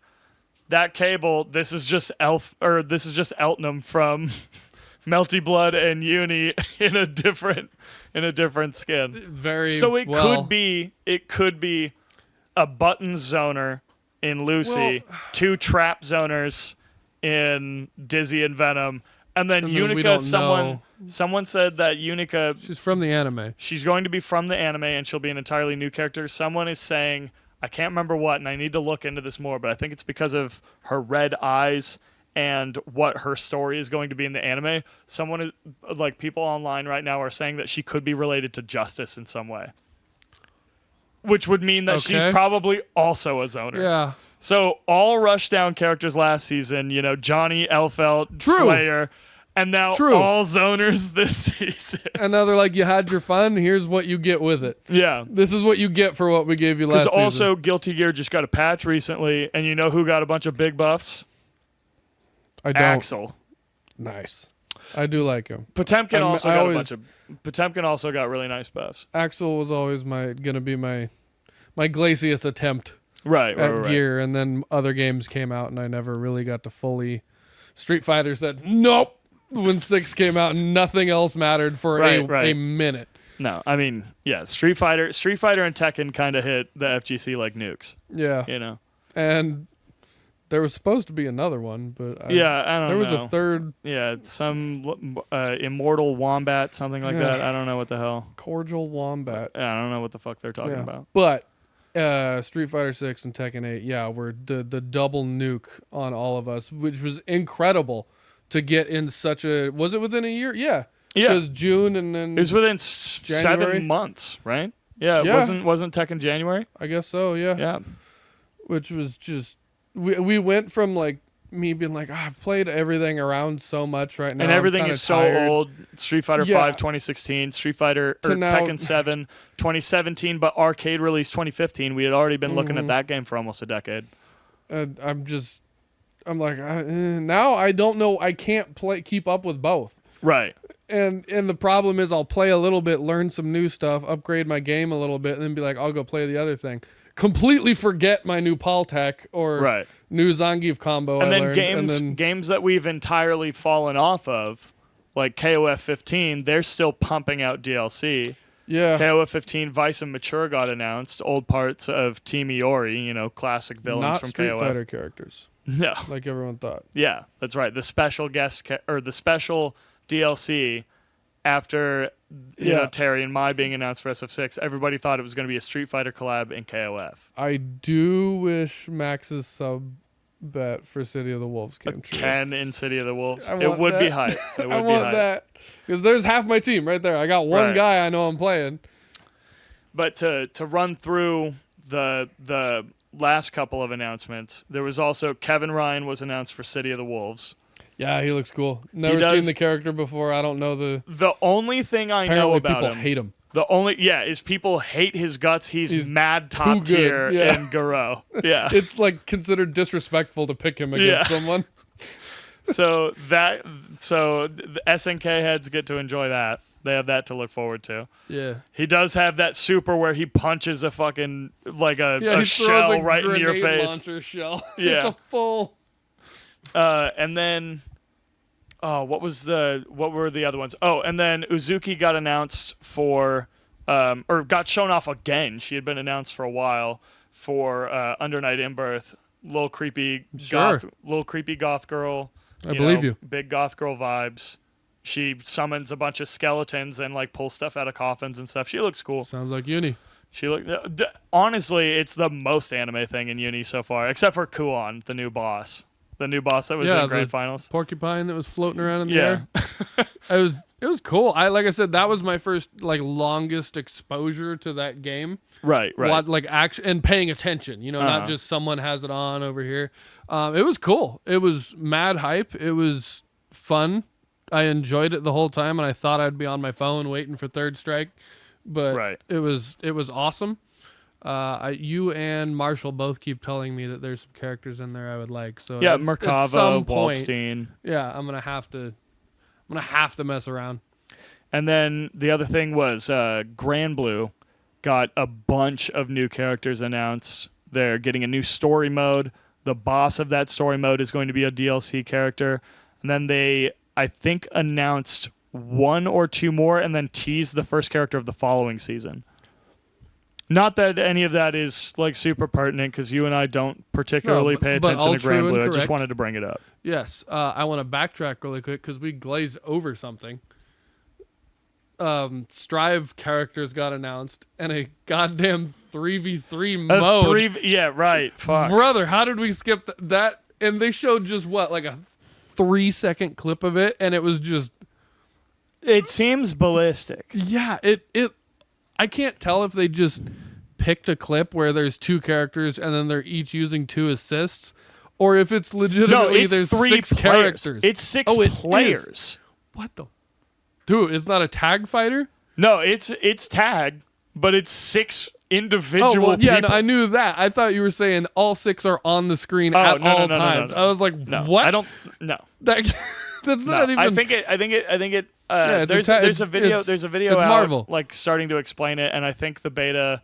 that cable. This is just Eltnum from Melty Blood and Uni in a different skin. Very So it well. could be a button zoner in Lucy, two trap zoners in Dizzy and Venom, and then And then we Unica. don't Someone said that Unica. She's from the anime. She's going to be from the anime, and she'll be an entirely new character. Someone is saying, I can't remember what, and I need to look into this more, but I think it's because of her red eyes and what her story is going to be in the anime. Someone is like people online right now are saying that she could be related to Justice in some way, which would mean that she's Okay. probably also a zoner. Yeah. So all Rushdown characters last season, Johnny, Elfelt, True. Slayer, and now True. all zoners this season. And now they're like, you had your fun. Here's what you get with it. Yeah. This is what you get for what we gave you last Because season. also Guilty Gear just got a patch recently, and you know who got a bunch of big buffs? I don't. Axel. Nice. I do like him. Potemkin also I got always- a bunch of. Potemkin also got really nice buffs. Axel was always gonna be my Glacius attempt Right, at gear, and then other games came out, and I never really got to fully. Street Fighter said nope when 6 came out, and nothing else mattered for a minute. No, I mean, yeah, Street Fighter and Tekken kind of hit the FGC like nukes. Yeah, and there was supposed to be another one, but I don't know. There was a third. Yeah, some Immortal Wombat, something like that. I don't know what the hell. Cordial Wombat. I don't know what the fuck they're talking about. But Street Fighter 6 and Tekken 8, were the double nuke on all of us, which was incredible to get in such a. Was it within a year? Yeah. Yeah. It was June, and then it was within January? 7 months, right? Yeah, Yeah. wasn't Tekken January? I guess so. Yeah. Yeah. Which was just we went from like me being like, I've played everything around so much right now, And everything I'm is kinda tired. so old. Street Fighter Yeah. 5 2016, Street Fighter To now- Tekken 7 2017, but arcade release 2015. We had already been looking at that game for almost a decade. I'm like now I don't know. I can't keep up with both. Right. And the problem is I'll play a little bit, learn some new stuff, upgrade my game a little bit, and then be like, I'll go play the other thing. Completely forget my new Paltec or new Zangief combo. And I then learned. games that we've entirely fallen off of, like KOF 15, they're still pumping out DLC. Yeah. KOF 15 Vice and Mature got announced. Old parts of Team Iori, classic villains Not from Street KOF. Fighter characters. No. Like everyone thought. Yeah, that's right. The special the special DLC after Terry and Mai being announced for SF6, everybody thought it was going to be a Street Fighter collab in KOF. I do wish Max's sub bet for City of the Wolves came true. Ken in City of the Wolves. I It want would that. be hype. It would I be want hype. that because there's half my team right there. I got one Right. guy I know I'm playing. But to run through the last couple of announcements, there was also Kevin Ryan was announced for City of the Wolves. Yeah, he looks cool. Never seen the character before. I don't know The only thing I know Apparently about people him, hate him. is people hate his guts. He's too mad top good, tier yeah. in Garou. Yeah. It's like considered disrespectful to pick him against someone. so the SNK heads get to enjoy that. They have that to look forward to. Yeah. He does have that super where he punches a fucking a He throws shell a right into your grenade face. launcher shell. Yeah. It's a full. And then, what were the other ones? Oh, and then Uzuki got announced for, or got shown off again. She had been announced for a while for Under Night in Birth. Little creepy goth girl. I believe you. Big goth girl vibes. She summons a bunch of skeletons and like pulls stuff out of coffins and stuff. She looks cool. Sounds like Uni. Honestly, it's the most anime thing in Uni so far, except for Kuon, the new boss. The new boss that was in Grand Finals. Porcupine that was floating around in the air. It was cool. Like I said, that was my first longest exposure to that game. Right. Action and paying attention. Not just someone has it on over here. It was cool. It was mad hype. It was fun. I enjoyed it the whole time, and I thought I'd be on my phone waiting for Third Strike, but it was awesome. You and Marshall both keep telling me that there's some characters in there I would like. So Merkava, Waldstein. Yeah, I'm gonna have to mess around. And then the other thing was Grand Blue got a bunch of new characters announced. They're getting a new story mode. The boss of that story mode is going to be a DLC character. And then they, I think, announced one or two more and then teased the first character of the following season. Not that any of that is like super pertinent because you and I don't particularly pay but attention all to Grand true and Blue. I just correct. wanted to bring it up. Yes, I want to backtrack really quick because we glazed over something. Strive characters got announced and a goddamn 3v3 mode. Yeah, right. Fuck. Brother, how did we skip that? And they showed just what, like a 3-second clip of it, and it was just It seems ballistic. yeah. I can't tell if they just picked a clip where there's two characters and then they're each using 2 assists, or if it's legitimately it's there's 3 6 players. characters. It's 6 Oh, it players. is. What the? Dude, it's not a tag fighter? No, it's tag, but it's 6 individual Oh, well, yeah, people. no, I knew that. I thought you were saying all 6 are on the screen at no, all no, times. no. I was like, No, what? I don't. No, That, that's no. not even. I think it. Yeah, it's There's a a video. it's- There's a video it's out Marvel. like starting to explain it, and I think the beta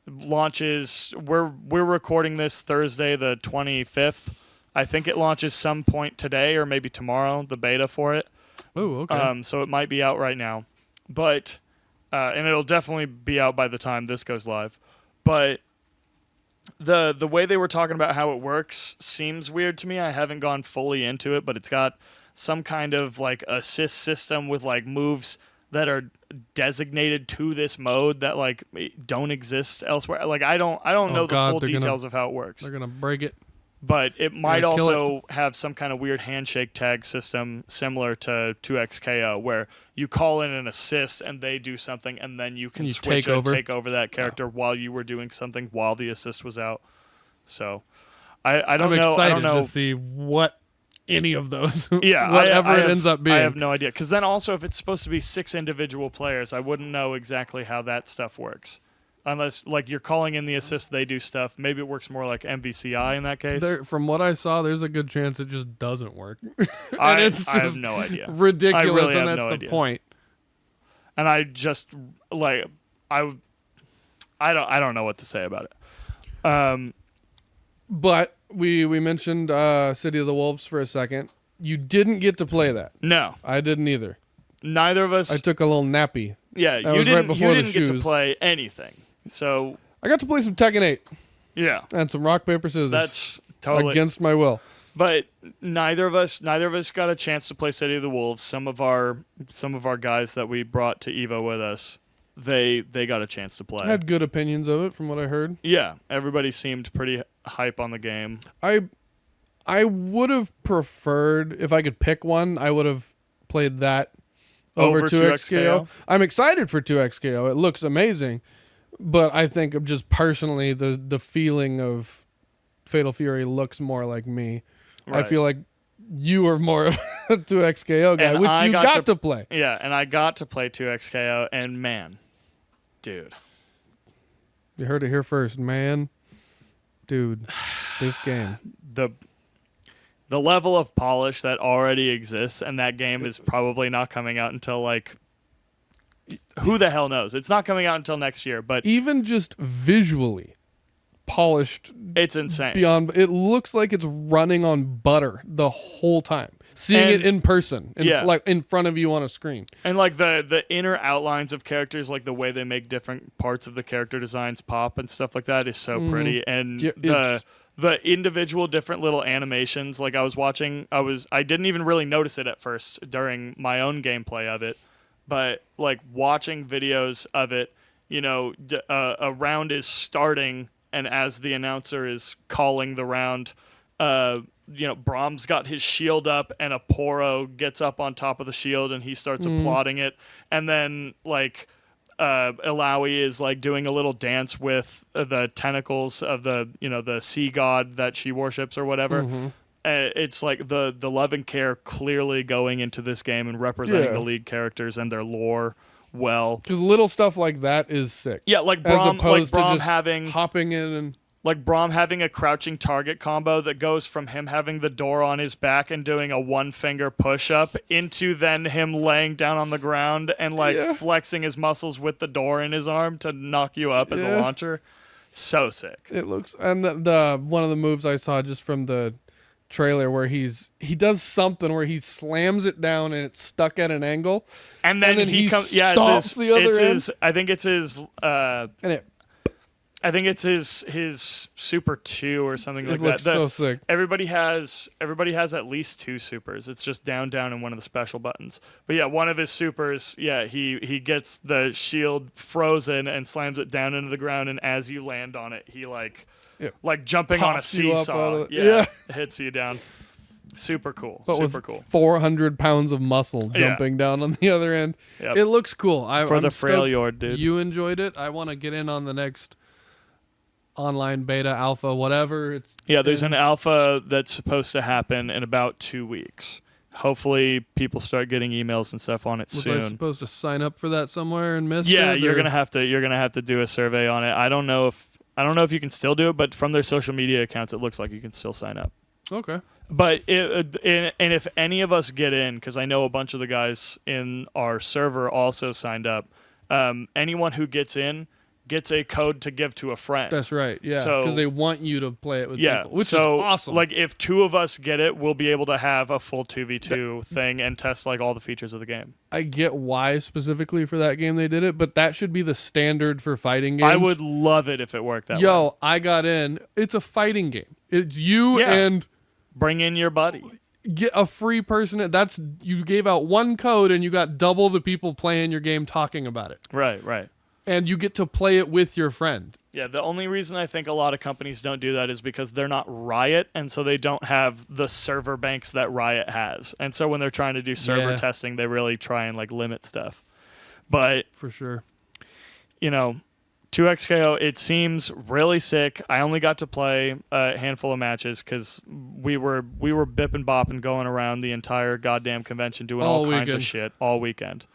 launches. We're recording this Thursday, the 25th. I think it launches some point today or maybe tomorrow. The beta for it. Oh, okay. So it might be out right now, but and it'll definitely be out by the time this goes live. But the way they were talking about how it works seems weird to me. I haven't gone fully into it, but it's got some kind of like assist system with like moves that are designated to this mode that like don't exist elsewhere. Like I don't know the God, full they're gonna- details of how it works. They're gonna break it. But it might gonna kill also have some kind of weird handshake tag system similar to 2XKO where you call in an assist and they do something and then you can You switch take and over. take over that character while you were doing something while the assist was out. So I don't I'm know. I excited don't know. to see what any of those. Yeah, whatever I it have- ends up being. I have no idea. Because then also if it's supposed to be 6 individual players, I wouldn't know exactly how that stuff works. Unless, like, you're calling in the assist, they do stuff. Maybe it works more like MVCI in that case. From what I saw, there's a good chance it just doesn't work. and I it's have just no idea. ridiculous, I really and have that's no the idea. point. And I just like I don't know what to say about it. But we mentioned City of the Wolves for a second. You didn't get to play that. No, I didn't either. neither of us. I took a little nappy. Yeah, That you was right didn't. before You the didn't get to shoes. play anything. So I got to play some Tekken 8 yeah, and some rock paper scissors. that's totally. against my will. But neither of us got a chance to play City of the Wolves. Some of our guys that we brought to EVO with us, they got a chance to play. I had good opinions of it from what I heard. Yeah, everybody seemed pretty hype on the game. I would have preferred, if I could pick one, I would have played that over 2XKO. I'm excited for 2XKO. It looks amazing. But I think just personally, the feeling of Fatal Fury looks more like me. Right. I feel like you are more of a 2XKO guy, And which I you got got to play. Yeah, and I got to play 2XKO, and man, dude. You heard it here first, man. Dude, this game. The level of polish that already exists, and that game is probably not coming out until like who the hell knows? It's not coming out until next year, but Even just visually polished it's insane. beyond, it looks like it's running on butter the whole time. Seeing And- it in person, yeah. like in front of you on a screen. And like the inner outlines of characters, like the way they make different parts of the character designs pop and stuff like that is so pretty. And Yeah, it's- the individual different little animations, like I didn't even really notice it at first during my own gameplay of it, but like watching videos of it, you know, a round is starting, and as the announcer is calling the round, you know, Brahm's got his shield up, and a Poro gets up on top of the shield, and he starts applauding it, and then like Ilaoi is like doing a little dance with the tentacles of the sea god that she worships or whatever. It's like the love and care clearly going into this game and representing Yeah. the lead characters and their lore well. Because little stuff like that is sick. Yeah, like As Brahm, opposed to Brahm just having hopping in and Like Braum having a crouching target combo that goes from him having the door on his back and doing a one-finger push-up into then him laying down on the ground and like flexing his muscles with the door in his arm to knock you up as a launcher. So sick. It looks, and the one of the moves I saw just from the trailer where he does something where he slams it down and it's stuck at an angle, and then he comes. Yeah, stomps the other end. I think it's his. And I think it's his Super 2 or something like it looks that. so sick. Everybody has at least 2 supers. It's just down, and one of the special buttons. But yeah, one of his supers, he gets the shield frozen and slams it down into the ground, and as you land on it, he like jumping on a Pops you up out seesaw. of it. Hits you down. Super cool. But Super with cool. 400 pounds of muscle jumping down on the other end. Yep. It looks cool. For the I'm frail stoked yard, dude. You enjoyed it. I want to get in on the next online beta, alpha, whatever. There's an alpha that's supposed to happen in about 2 weeks. Hopefully, people start getting emails and stuff on it soon. Was I supposed to sign up for that somewhere and miss it? Yeah, you're gonna have to do a survey on it. I don't know if you can still do it, but from their social media accounts, it looks like you can still sign up. Okay. But and if any of us get in, because I know a bunch of the guys in our server also signed up. Anyone who gets in gets a code to give to a friend. That's right. Yeah. So- Because they want you to play it with people, which so, is awesome. Like if 2 of us get it, we'll be able to have a full 2v2 thing and test like all the features of the game. I get why specifically for that game they did it, but that should be the standard for fighting games. I would love it if it worked that way. Yo, I got in. It's a fighting game. It's you and bring in your buddy. get a free person. You gave out one code and you got double the people playing your game talking about it. Right. And you get to play it with your friend. Yeah, the only reason I think a lot of companies don't do that is because they're not Riot, and so they don't have the server banks that Riot has. And so when they're trying to do server testing, they really try and like limit stuff. But For sure. 2XKO, it seems really sick. I only got to play a handful of matches because we were bipping bopping going around the entire goddamn convention doing all kinds of shit all weekend.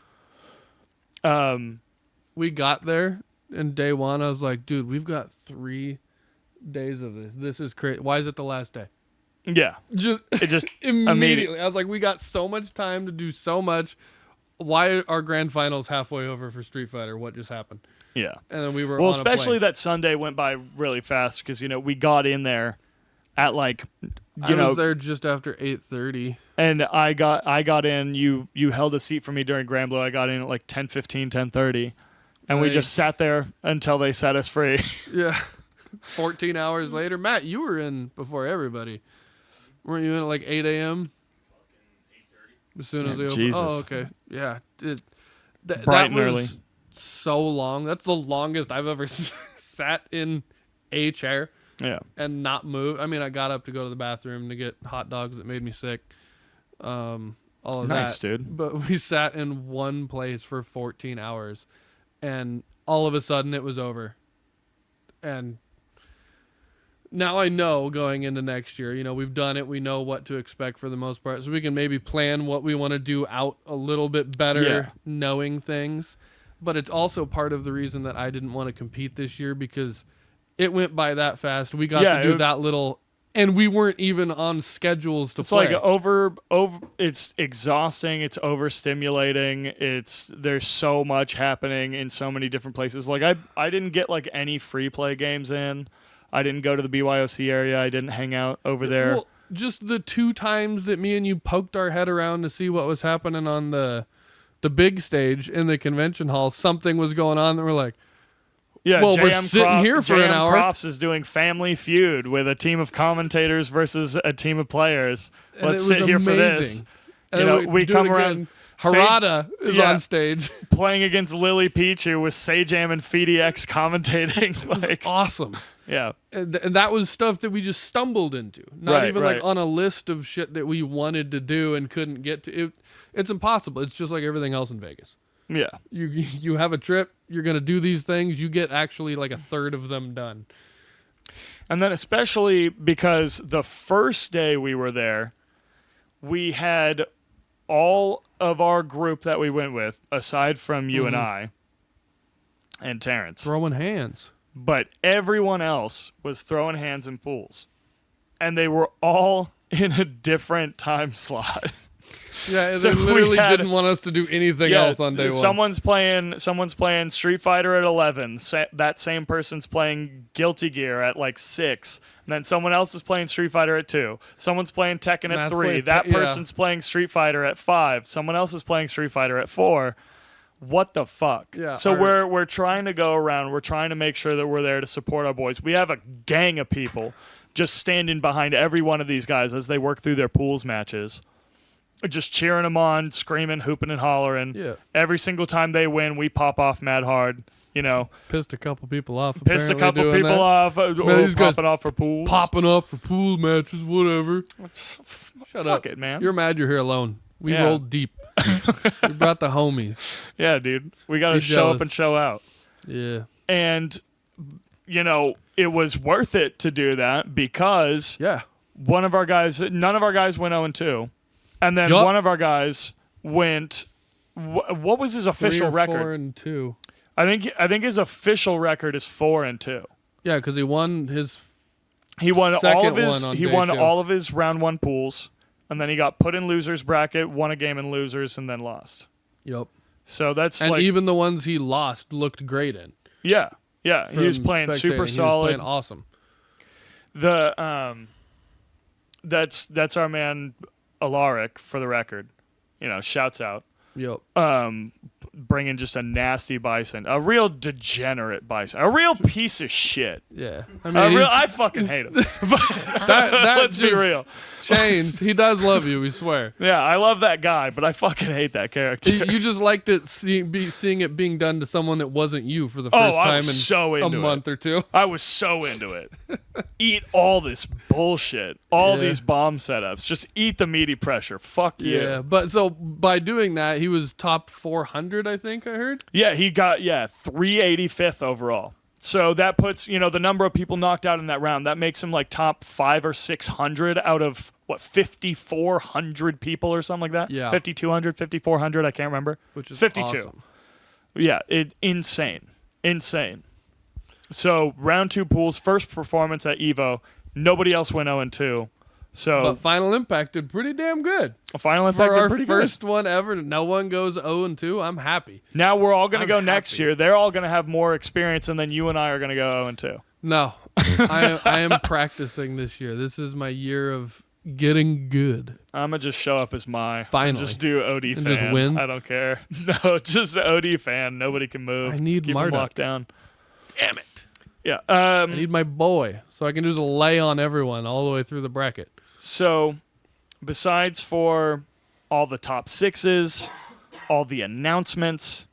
We got there, and day one, I was like, dude, we've got 3 days of this. This is crazy. Why is it the last day? Yeah. It just immediately. I was like, we got so much time to do so much. Why are grand finals halfway over for Street Fighter? What just happened? Yeah. And then we were especially that Sunday went by really fast because, we got in there at like, I was there just after 8:30. And I got in, you held a seat for me during Grand Blue. I got in at like 10:15, 10:30. And we just sat there until they set us free. Yeah. 14 hours later. Matt, you were in before everybody. Weren't you in at like 8 a.m.? As soon as they opened. Jesus. Oh, okay. Yeah. Bright that and was early. so long. That's the longest I've ever sat in a chair Yeah. and not move. I mean, I got up to go to the bathroom to get hot dogs that made me sick. All of Nice, that. dude. But we sat in one place for 14 hours. And all of a sudden it was over. And now I know going into next year, we've done it. We know what to expect for the most part. So we can maybe plan what we want to do out a little bit better, knowing things. But it's also part of the reason that I didn't want to compete this year because it went by that fast. We got to do that little... And we weren't even on schedules to play. It's like it's exhausting. It's overstimulating. There's so much happening in so many different places. Like I didn't get like any free play games in. I didn't go to the BYOC area. I didn't hang out over there. Well, just the 2 times that me and you poked our head around to see what was happening on the big stage in the convention hall, something was going on that we're like, yeah, well, we're sitting here for an hour. Crofts is doing Family Feud with a team of commentators versus a team of players. And Let's sit here for this. And we come around. Harada is on stage. Playing against Lily Pichu with Sajam and FeedX commentating. Like, awesome. Yeah. And that was stuff that we just stumbled into. Not even like on a list of shit that we wanted to do and couldn't get to. It's impossible. It's just like everything else in Vegas. Yeah. You have a trip, you're going to do these things, you get actually like a third of them done. And then especially because the first day we were there, we had all of our group that we went with, aside from you and I and Terrence. Throwing hands. but everyone else was throwing hands in pools, and they were all in a different time slot. Yeah, So they we literally had- didn't want us to do anything else on day one. Someone's playing Street Fighter at 11. That same person's playing Guilty Gear at like 6. And then someone else is playing Street Fighter at 2. Someone's playing Tekken at Matt's 3. playing That yeah. person's playing Street Fighter at 5. Someone else is playing Street Fighter at 4. What the fuck? Yeah, So we're trying to go around. We're trying to make sure that we're there to support our boys. We have a gang of people just standing behind every one of these guys as they work through their pools matches. Just cheering them on, screaming, hooping, and hollering. Yeah. Every single time they win, we pop off mad hard. You know, Pissed a couple people off. pissed a couple doing people that. off, these guys popping off for pools. Popping off for pool matches, whatever. Shut Shut Fuck up. it, man. You're mad you're here alone. We Yeah. rolled deep. We brought the homies. Yeah, dude. We got to Be show jealous. up and show out. Yeah. And, you know, it was worth it to do that because Yeah. none of our guys went 0-2. And then Yup. one of our guys went, what was his official 3 or record? 4 and 2. I think his official record is 4-2. Yeah, because he won his. He won Second one on day 2. all of his round 1 pools, and then he got put in losers bracket, won a game in losers, and then lost. Yep. So that's And like even the ones he lost looked great in. yeah. He was From playing spectating. super He was solid. playing awesome. The that's our man Alaric, for the record. You know, shouts out. Yep. Bringing just a nasty bison, a real degenerate bison, a real piece of shit. Yeah. I mean, I fucking hate him. that Let's be just real. changed. He does love you, we swear. Yeah, I love that guy, but I fucking hate that character. You just liked it seeing it being done to someone that wasn't you for the Oh, first I time was in so a into month or two. I was so into it. Eat all this bullshit, all Yeah. these bomb setups. Just eat the meaty pressure. Fuck you. Yeah, but so by doing that, he was top 400, I think I heard. Yeah, he got 385th overall. So that puts, the number of people knocked out in that round, that makes him like top 500 or 600 out of 5,400 people or something like that? Yeah. 5,200, 5,400, I can't remember. Which is 52. awesome. Yeah, insane. So round 2 pools, first performance at EVO. Nobody else went 0-2. So But Final Impact did pretty damn good. Final Impact For did our pretty first one ever, no one goes 0-2. I'm happy. good. Now we're all going to I'm go next happy. year. They're all going to have more experience, and then you and I are going to go 0-2. No, I am practicing this year. This is my year of getting good. I'm going to just show up as Finally. and just do OD And fan. just win? I don't care. No, just OD fan. Nobody can move. I need Keep 'em Marduk. locked down. Damn it. Yeah. I need my boy so I can just lay on everyone all the way through the bracket. So, besides for all the top 6s, all the announcements,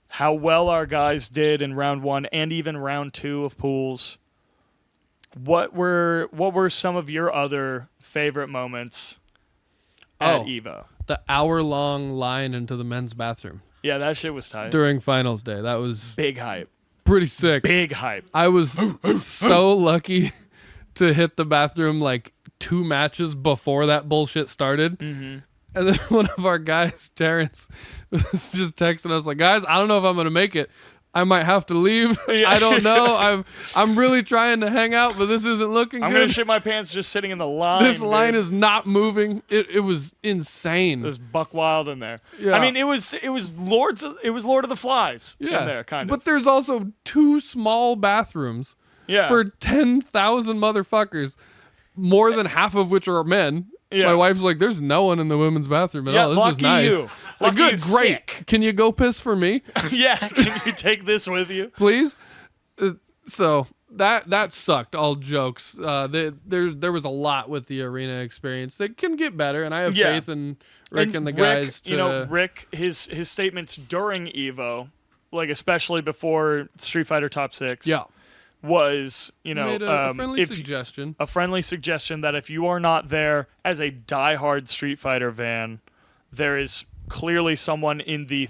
how well our guys did in round 1 and even round 2 of pools, what were some of your other favorite moments at EVO? The hour-long line into the men's bathroom Yeah, that shit was tight. during finals day. That was Big hype. pretty sick. Big hype. I was so lucky to hit the bathroom like 2 matches before that bullshit started. Mm-hmm. And then one of our guys, Terrence, was just texting us like, "Guys, I don't know if I'm gonna make it. I might have to leave. Yeah. I don't know. I'm really trying to hang out, but this isn't looking I'm good. gonna shit my pants just sitting in the line. This line dude. is not moving. It was insane. There's buck wild in there. Yeah. I mean, it was Lord of the Flies in there, kind of. But there's also 2 small bathrooms yeah. for 10,000 motherfuckers, more than half of which are men. Yeah. My wife's like, "There's no one in the women's bathroom at Yeah, all. This is lucky nice." you. Like, Lucky good, you, great. sick. Can you go piss for me, Yeah, can you take this with you? please? So that sucked. All jokes. There was a lot with the arena experience that can get better, and I have Yeah. faith in Rick and the guys to. Rick, his statements during EVO, like especially before Street Fighter Top 6, Yeah. was Made a friendly if suggestion. a friendly suggestion that if you are not there as a diehard Street Fighter fan, there is clearly someone in the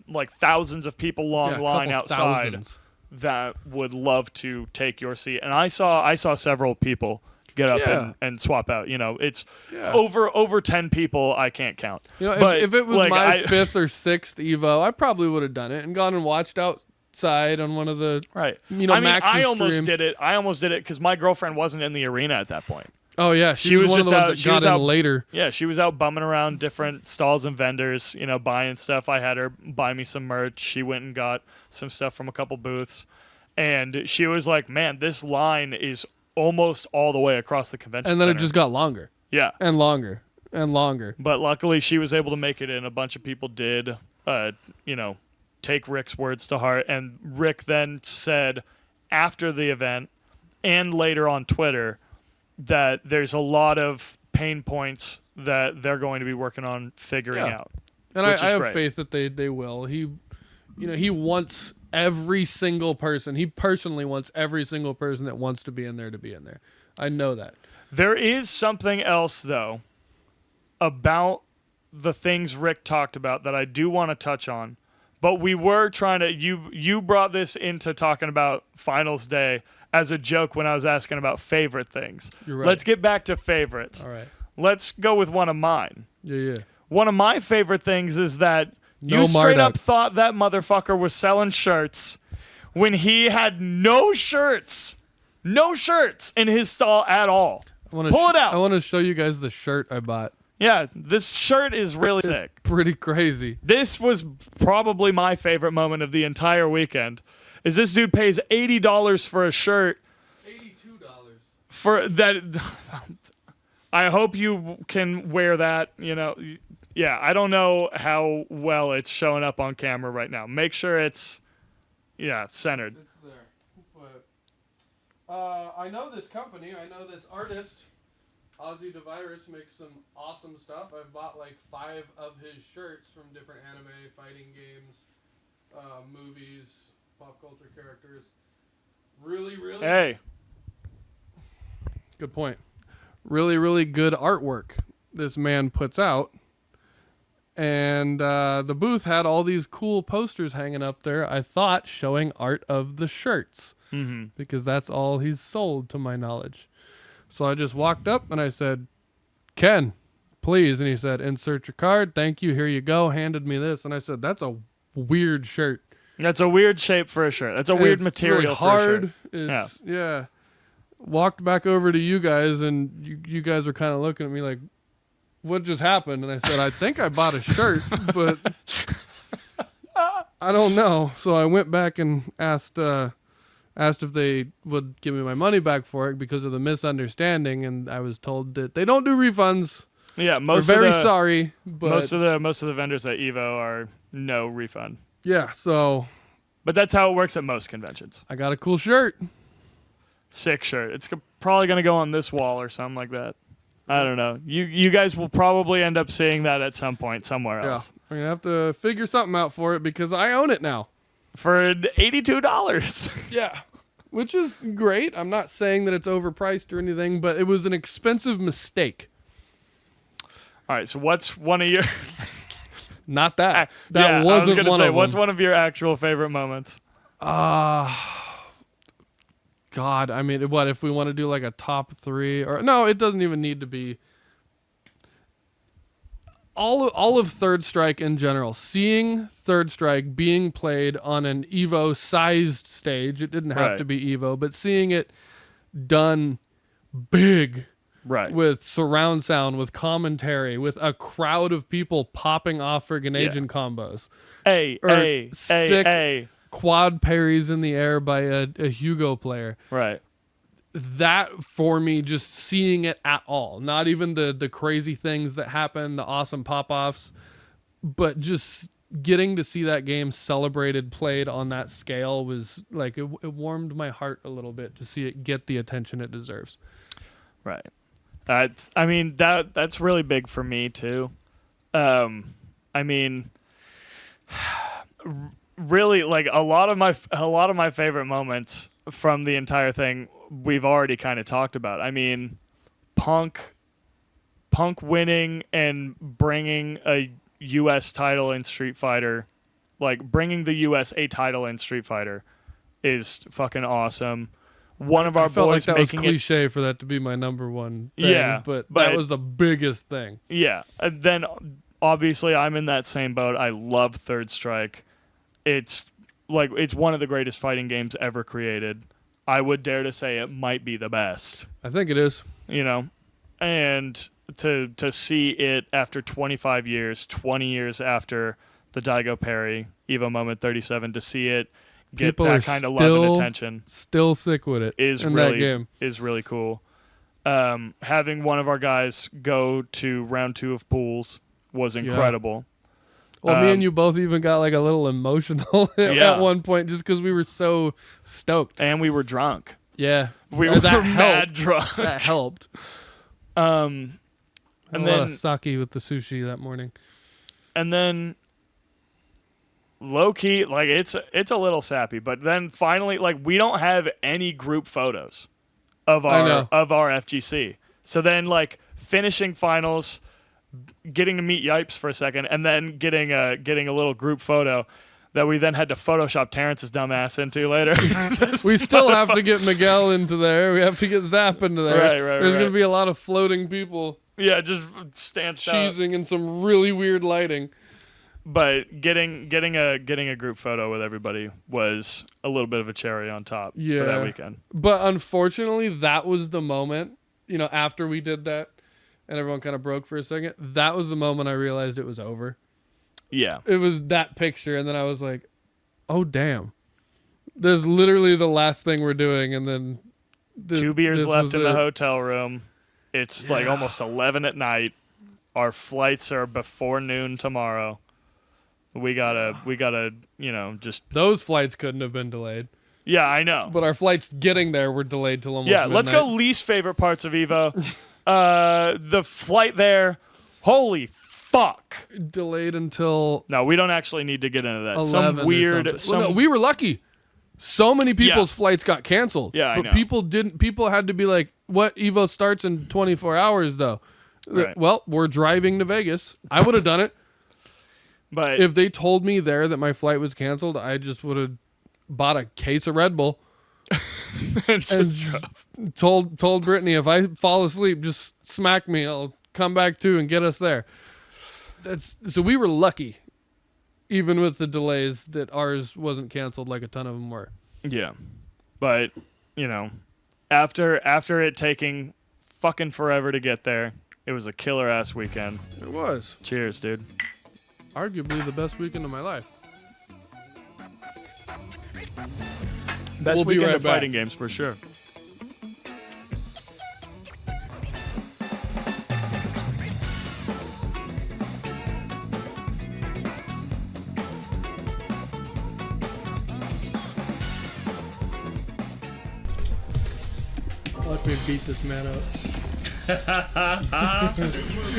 like thousands of people long Yeah, a line couple outside thousands. that would love to take your seat. And I saw several people get up Yeah. and swap out. It's Yeah. over 10 people I can't count. You know, But, if it was like, my 5th or 6th Evo, I probably would have done it and gone and watched out side on one of the Right. Max's I almost stream. did it. I almost did it because my girlfriend wasn't in the arena at that point. Oh yeah, she was one of just the ones out. that She was got in out later. Yeah, she was out bumming around different stalls and vendors, buying stuff. I had her buy me some merch. She went and got some stuff from a couple booths, and she was like, "Man, this line is almost all the way across the convention And then center." it just got longer yeah. and longer and longer. But luckily, she was able to make it in. A bunch of people did, take Rick's words to heart. And Rick then said after the event and later on Twitter that there's a lot of pain points that they're going to be working on figuring Yeah. out. And which I is have great. faith that they will. He wants every single person. He personally wants every single person that wants to be in there to be in there. I know that. There is something else, though, about the things Rick talked about that I do want to touch on. But we were trying to... You brought this into talking about Finals Day as a joke when I was asking about favorite things. You're right. Let's get back to favorites. All right. Let's go with one of mine. Yeah. One of my favorite things is that No you straight Marduk. up thought that motherfucker was selling shirts when he had no shirts. No shirts in his stall at all. Pull it out. I want to show you guys the shirt I bought. Yeah, this shirt is really sick. Pretty crazy. This was probably my favorite moment of the entire weekend. Is this dude pays $80 for a shirt $82. for that? I hope you can wear that. Yeah, I don't know how well it's showing up on camera right now. Make sure it's centered. It's there. But I know this company. I know this artist. Ozzy DeVirus makes some awesome stuff. I've bought like 5 of his shirts from different anime, fighting games, movies, pop culture characters. Really, really. Hey, Good point. Really, really good artwork this man puts out. And the booth had all these cool posters hanging up there, I thought, showing art of the shirts. Mm-hmm. Because that's all he's sold, to my knowledge. So I just walked up and I said, "Ken, please." And he said, "Insert your card. Thank you. Here you go." Handed me this. And I said, "That's a weird shirt. that's a weird shape for a shirt. That's a weird It's material really for a shirt. hard. It's, yeah. Walked back over to you guys, and you guys were kind of looking at me like, "What just happened?" And I said, "I think I bought a shirt, but I don't know." So I went back and asked if they would give me my money back for it because of the misunderstanding, and I was told that they don't do refunds. Yeah, We're most very of the sorry, but most of the vendors at EVO are no refund. yeah. So But that's how it works at most conventions. I got a cool shirt. Sick shirt. It's probably going to go on this wall or something like that. I don't know. You guys will probably end up seeing that at some point somewhere Yeah, else. I'm gonna have to figure something out for it because I own it now. For $82. Yeah, which is great. I'm not saying that it's overpriced or anything, but it was an expensive mistake. All right, so what's one of your... Not that. That yeah, I was wasn't gonna one say, of what's them. one of your actual favorite moments? God, I mean, what if we want to do like a top 3 or no? It doesn't even need to be. All of Third Strike in general, seeing Third Strike being played on an EVO sized stage, it didn't have Right. to be EVO, but seeing it done big Right. with surround sound, with commentary, with a crowd of people popping off for Ganagin combos, or sick quad parries in the air by a Hugo player. Right. That for me, just seeing it at all, not even the crazy things that happen, the awesome pop-offs, but just getting to see that game celebrated, played on that scale was like, it warmed my heart a little bit to see it get the attention it deserves. Right. I mean, that's really big for me too. I mean, really, like a lot of my favorite moments from the entire thing we've already kind of talked about. I mean, Punk winning and bringing a U.S. title in Street Fighter, like bringing the U.S. a title in Street Fighter, is fucking awesome. One of our I felt boys like that was making it. cliche for that to be my number one thing, Yeah, but but- that was the biggest thing. Yeah. And then obviously I'm in that same boat. I love Third Strike. It's like it's one of the greatest fighting games ever created. I would dare to say it might be the best. I think it is. You know, and to see it after 25 years, 20 years after the Daigo Perry EVO Moment 37, to see it get People that are kind of love and attention Still sick with it is in really that game. is really cool. Having one of our guys go to round 2 of pools was incredible. Well, me and you both even got like a little emotional Yeah. at one point just because we were so stoked. And we were drunk. Yeah, We Or were that mad helped. drunk. That helped. And And a then lot of sake with the sushi that morning. and then low key, like it's a little sappy, but then finally, like we don't have any group photos of I know. our FGC. So then, like finishing finals, getting to meet Yipes for a second, and then getting a little group photo that we then had to Photoshop Terrence's dumbass into later. We still have to get Miguel into there. We have to get Zap into there. Right, There's right. going to be a lot of floating people Yeah, just stands out. cheesing in some really weird lighting. But getting a group photo with everybody was a little bit of a cherry on top for Yeah. that weekend. But unfortunately, that was the moment, after we did that and everyone kind of broke for a second, that was the moment I realized it was over. Yeah. It was that picture, and then I was like, oh, damn. This is literally the last thing we're doing, and then... 2 beers this left was in the it. hotel room. It's like almost 11 at night. Our flights are before noon tomorrow. We gotta, just... Those flights couldn't have been delayed. Yeah, I know. But our flights getting there were delayed till almost Yeah, let's go midnight. least favorite parts of EVO. The flight there, holy fuck. Delayed until No, we don't actually need to get into that. 11 Some or weird... something. Well, no, we were lucky. So many people's flights got canceled. Yeah, I but know. people had to be like, what, EVO starts in 24 hours, though? Right. Well, we're driving to Vegas. I would have done it. But If they told me there that my flight was canceled, I just would have bought a case of Red Bull just drove. told Brittany, if I fall asleep, just smack me. I'll come back to and get us there. So we were lucky, even with the delays, that ours wasn't canceled like a ton of them were. Yeah. But, after it taking fucking forever to get there, it was a killer ass weekend. It was Cheers, dude. arguably the best weekend of my life. Best We'll be weekend right of back. fighting games for sure. Watch me beat this man up.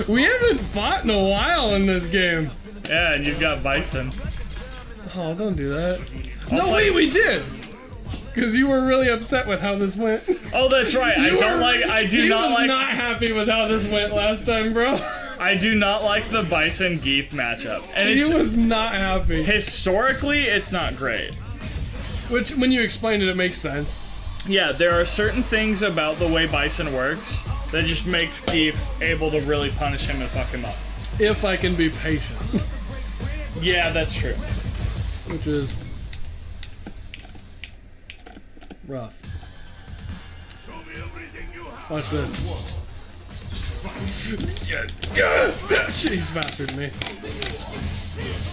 We haven't fought in a while in this game. Yeah, and you've got Bison. Oh, don't do that. No, wait, we did. Because you were really upset with how this went. Oh, that's right. He was like not happy with how this went last time, bro. I do not like the Bison Geef matchup. And He was not happy. historically it's not great. Which, when you explain it, it makes sense. Yeah, there are certain things about the way Bison works that just makes Geef able to really punish him and fuck him up. If I can be patient. Yeah, that's true. Which is rough. Watch this. He's faster than me.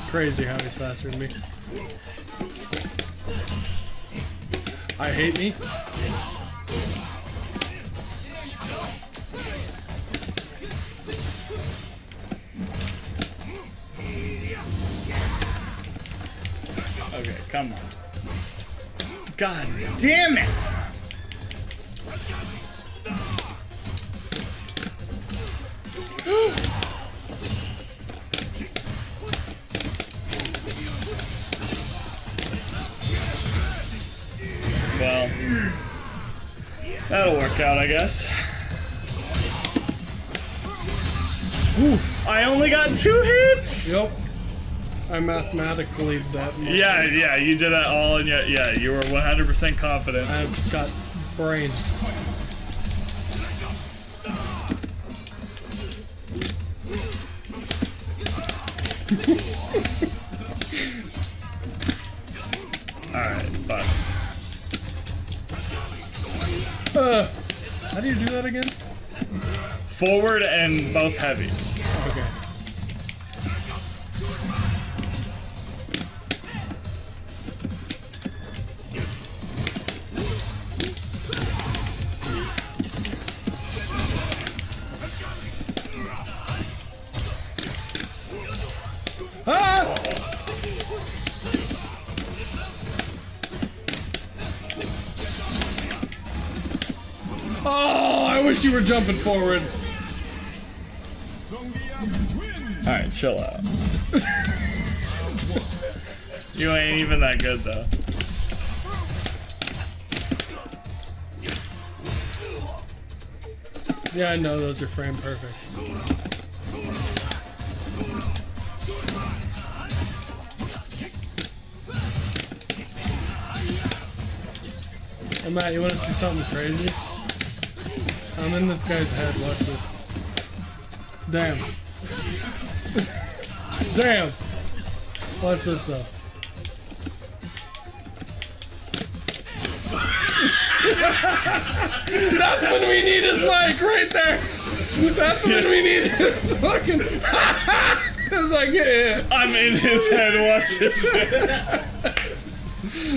Crazy how he's faster than me. I hate me. Okay, come on. God damn it! Well, that'll work out, I guess. Ooh, I only got 2 hits! Yep. I mathematically that much. Yeah, you did it all, and yeah, you were 100% confident. I've got brain. How do you do that again? Forward and both heavies. Okay. Ah! Oh, I wish you were jumping forward. Alright, chill out. You ain't even that good though. Yeah, I know those are frame perfect. Hey Matt, you want to see something crazy? I'm in this guy's head, watch this. Damn. Damn! Watch this though. That's when we need his mic right there! That's when we need his fucking... It's like, yeah. I'm in his head, watch this shit.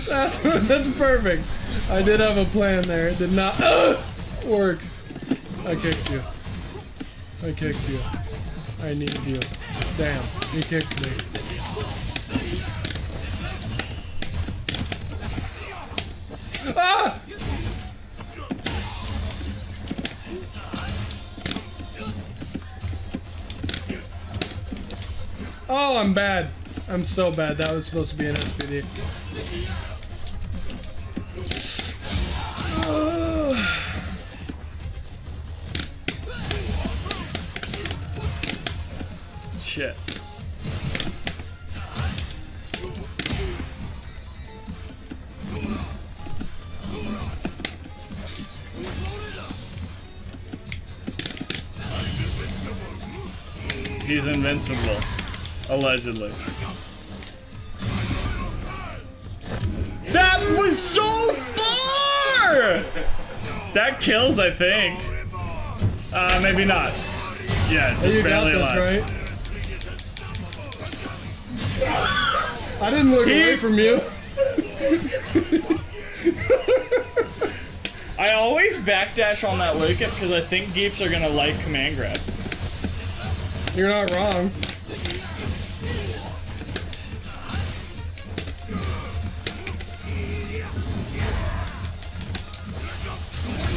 That's perfect. I did have a plan there. It did not work. I kicked you. I kicked you. I needed you. Damn, you kicked me. Ah! Oh, I'm bad. I'm so bad. That was supposed to be an SPD. Shit. He's invincible. Allegedly. That was so far! That kills, I think. Maybe not. Yeah, just you got barely this, alive. right? I didn't look away from you. I always backdash on that wicket because I think geefs are gonna like command grab. You're not wrong.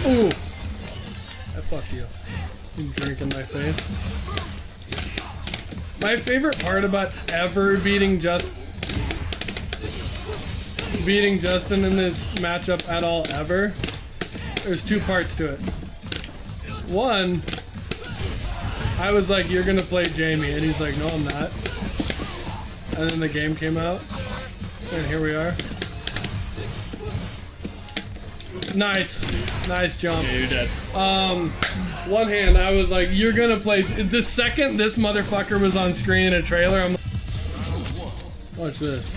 Ooh. I fucked you. You drink in my face. My favorite part about ever beating Justin in this matchup at all ever, there's two parts to it. One, I was like, you're gonna play Jamie, and he's like, no, I'm not. And then the game came out, and here we are. Nice. Nice jump. Yeah, you're dead. One hand, I was like, you're gonna play. The second this motherfucker was on screen in a trailer, I'm like, watch this.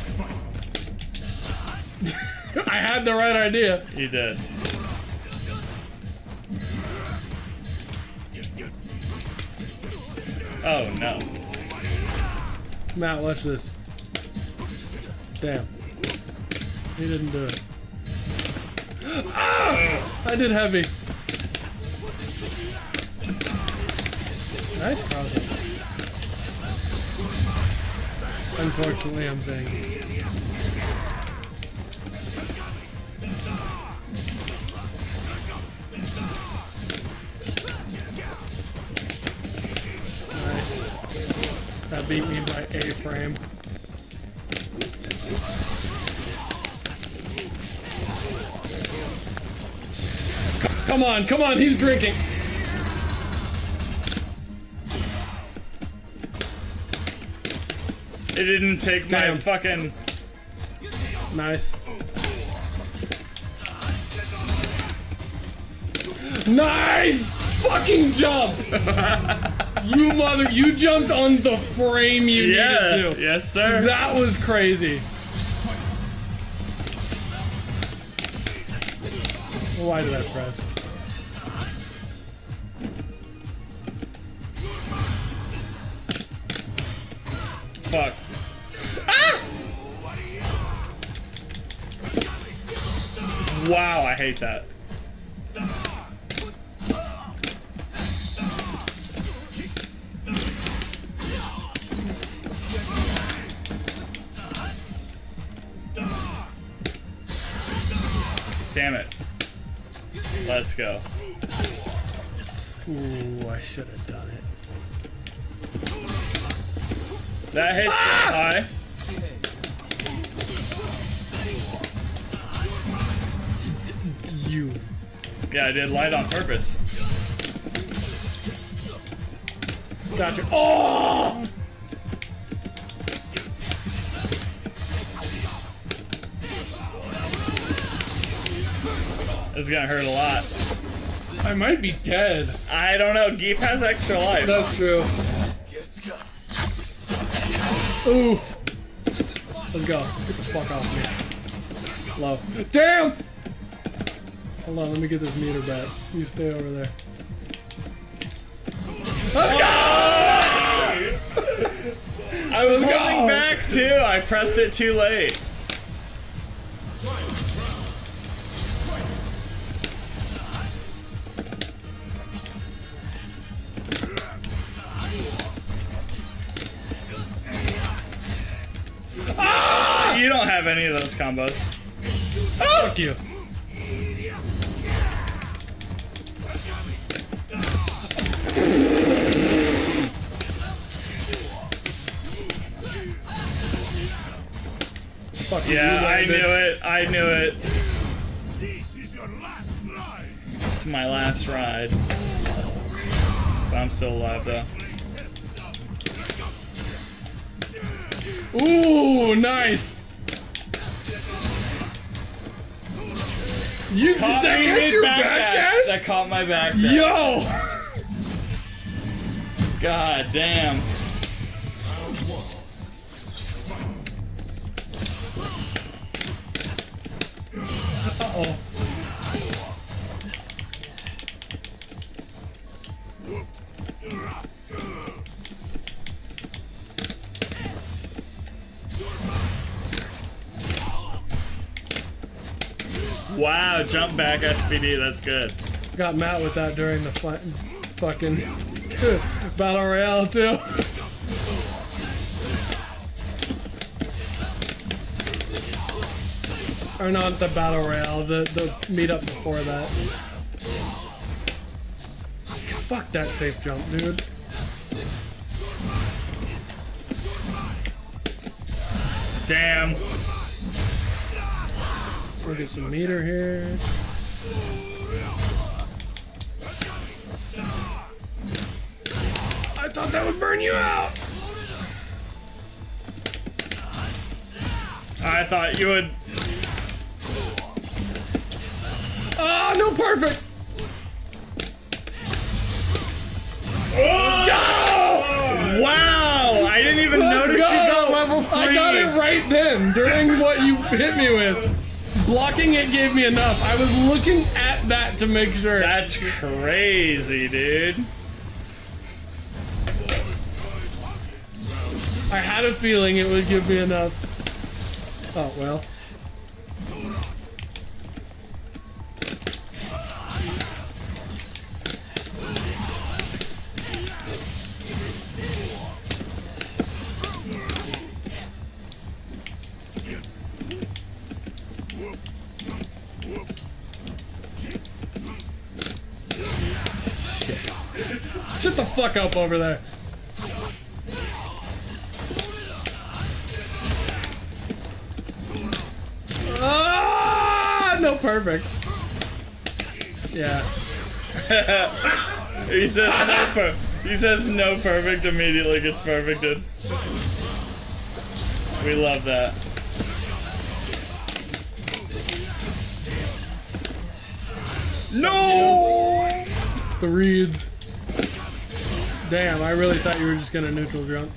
I had the right idea. You did. Oh no. Matt, watch this. Damn. He didn't do it. Ah! I did heavy. Nice crossing. Unfortunately, I'm saying. Nice. That beat me by a frame. Come on, come on, he's drinking. It didn't take Damn. my fucking... Nice. Nice fucking jump! You jumped on the frame you needed to. Yes, sir. That was crazy. Why did I press? Fuck. Ah! Wow, I hate that. Damn it. Let's go. Ooh, I should have done it. That hits high. You. Yeah, I did light on purpose. Gotcha. Oh! This is gonna hurt a lot. I might be dead. I don't know. Geef has extra life. That's true. Ooh. Let's go. Get the fuck off me. Low. Damn! Hold on, let me get this meter back. You stay over there. Let's go! I was holding back too. I pressed it too late. You don't have any of those combos. Fuck you. Fuck you, Yeah, you I landed. knew it. I knew it. It's my last ride. But I'm still alive though. Ooh, nice. You Caught that me catch mid your back back dash. dash? That caught my back dash. Yo! God damn. Uh-oh. Wow, jump back SPD, that's good. Got Matt with that during the fucking battle royale too. Or not the battle royale, the meetup before that. Fuck that safe jump, dude. Damn. We'll get some meter here. I thought that would burn you out. I thought you would. Oh, no, perfect. Wow! I didn't even Let's notice go. you got level 3. I got it right then during what you hit me with. Blocking it gave me enough. I was looking at that to make sure. That's crazy, dude. I had a feeling it would give me enough. Oh, well. Shut the fuck up over there. Ah, no perfect. Yeah. He says no perfect, immediately gets perfected. We love that. No! The reeds. Damn, I really thought you were just gonna neutral jump.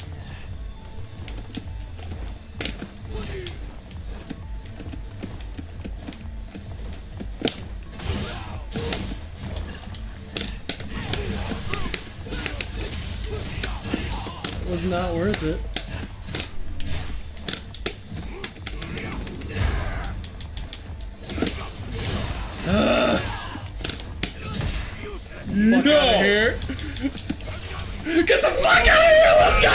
It was not worth it. fuck out of here. Get the fuck out of here! Let's go!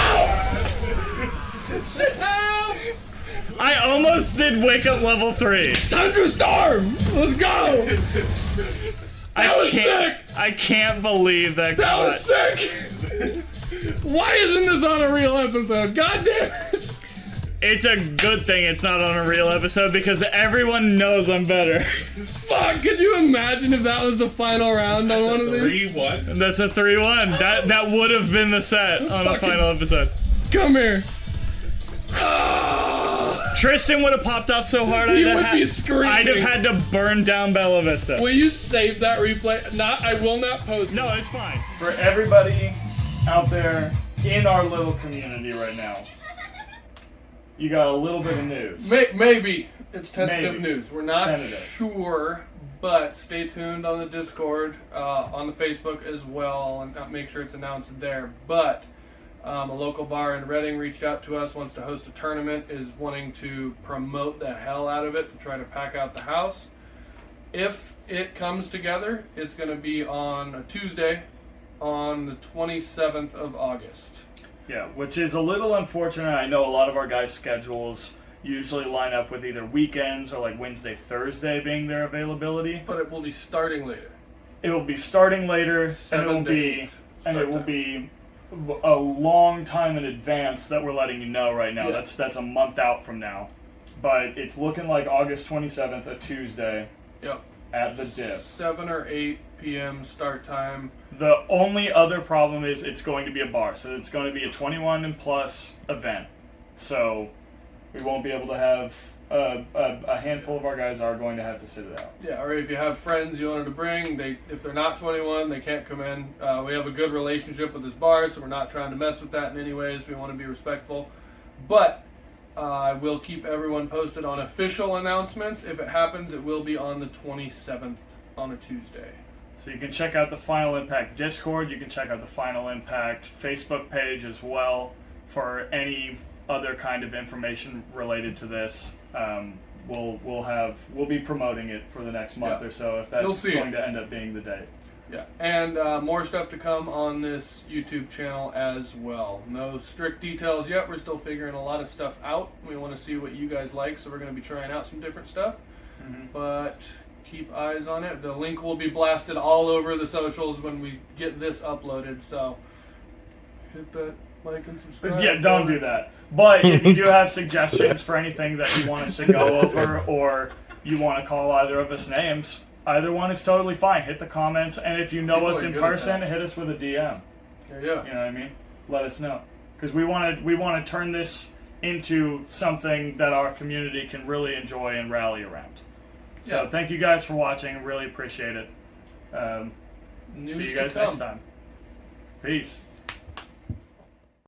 I almost did wake up level 3. Thunderstorm! Let's go! That was sick! I can't believe that. That was sick! Why isn't this on a real episode? God damn it! It's a good thing it's not on a real episode because everyone knows I'm better. Fuck, could you imagine if that was the final round on one of these? 3-1. That's a 3-1. That would have been the set on a Fucking- final episode. Come here. Tristan would have popped off so hard He would be screaming. I'd have had to burn down Bella Vista. Will you save that replay? I will not post it. No, it's fine. For everybody out there in our little community right now, you got a little bit of news. Maybe. It's tentative Maybe. news. We're not Tentative. sure, but stay tuned on the Discord, on the Facebook as well, and make sure it's announced there. But a local bar in Reading reached out to us, wants to host a tournament, is wanting to promote the hell out of it to try to pack out the house. If it comes together, it's going to be on a Tuesday on the 27th of August. Yeah, which is a little unfortunate. I know a lot of our guys' schedules usually line up with either weekends or like Wednesday, Thursday being their availability. But it will be starting later. It will be starting later, and 7 to 8 it will be a long time in advance that we're letting you know right now. Yeah. That's a month out from now, but it's looking like August 27th, a Tuesday, Yep. at the Dip. 7 or 8 p.m. start time. The only other problem is it's going to be a bar, so it's going to be a 21 and plus event. So we won't be able to have a handful of our guys are going to have to sit it out. Yeah, or if you have friends you wanted to bring, if they're not 21, they can't come in. We have a good relationship with this bar, so we're not trying to mess with that in any ways. We want to be respectful. But I will keep everyone posted on official announcements. If it happens, it will be on the 27th on a Tuesday. So you can check out the Final Impact Discord. You can check out the Final Impact Facebook page as well for any other kind of information related to this. We'll be promoting it for the next month or so if You'll that's see going it. to end up being the date. Yeah, and more stuff to come on this YouTube channel as well. No strict details yet. We're still figuring a lot of stuff out. We want to see what you guys like, so we're going to be trying out some different stuff. But keep eyes on it. The link will be blasted all over the socials when we get this uploaded, so hit that like and subscribe. Yeah, don't do that. But if you do have suggestions for anything that you want us to go over or you want to call either of us names, either one is totally fine. Hit the comments, and if you know People us are in good at person, that. hit us with a DM. Yeah. You know what I mean? Let us know. Because we want to turn this into something that our community can really enjoy and rally around. So Yeah. thank you guys for watching. Really appreciate it. News See you to guys come. next time. Peace.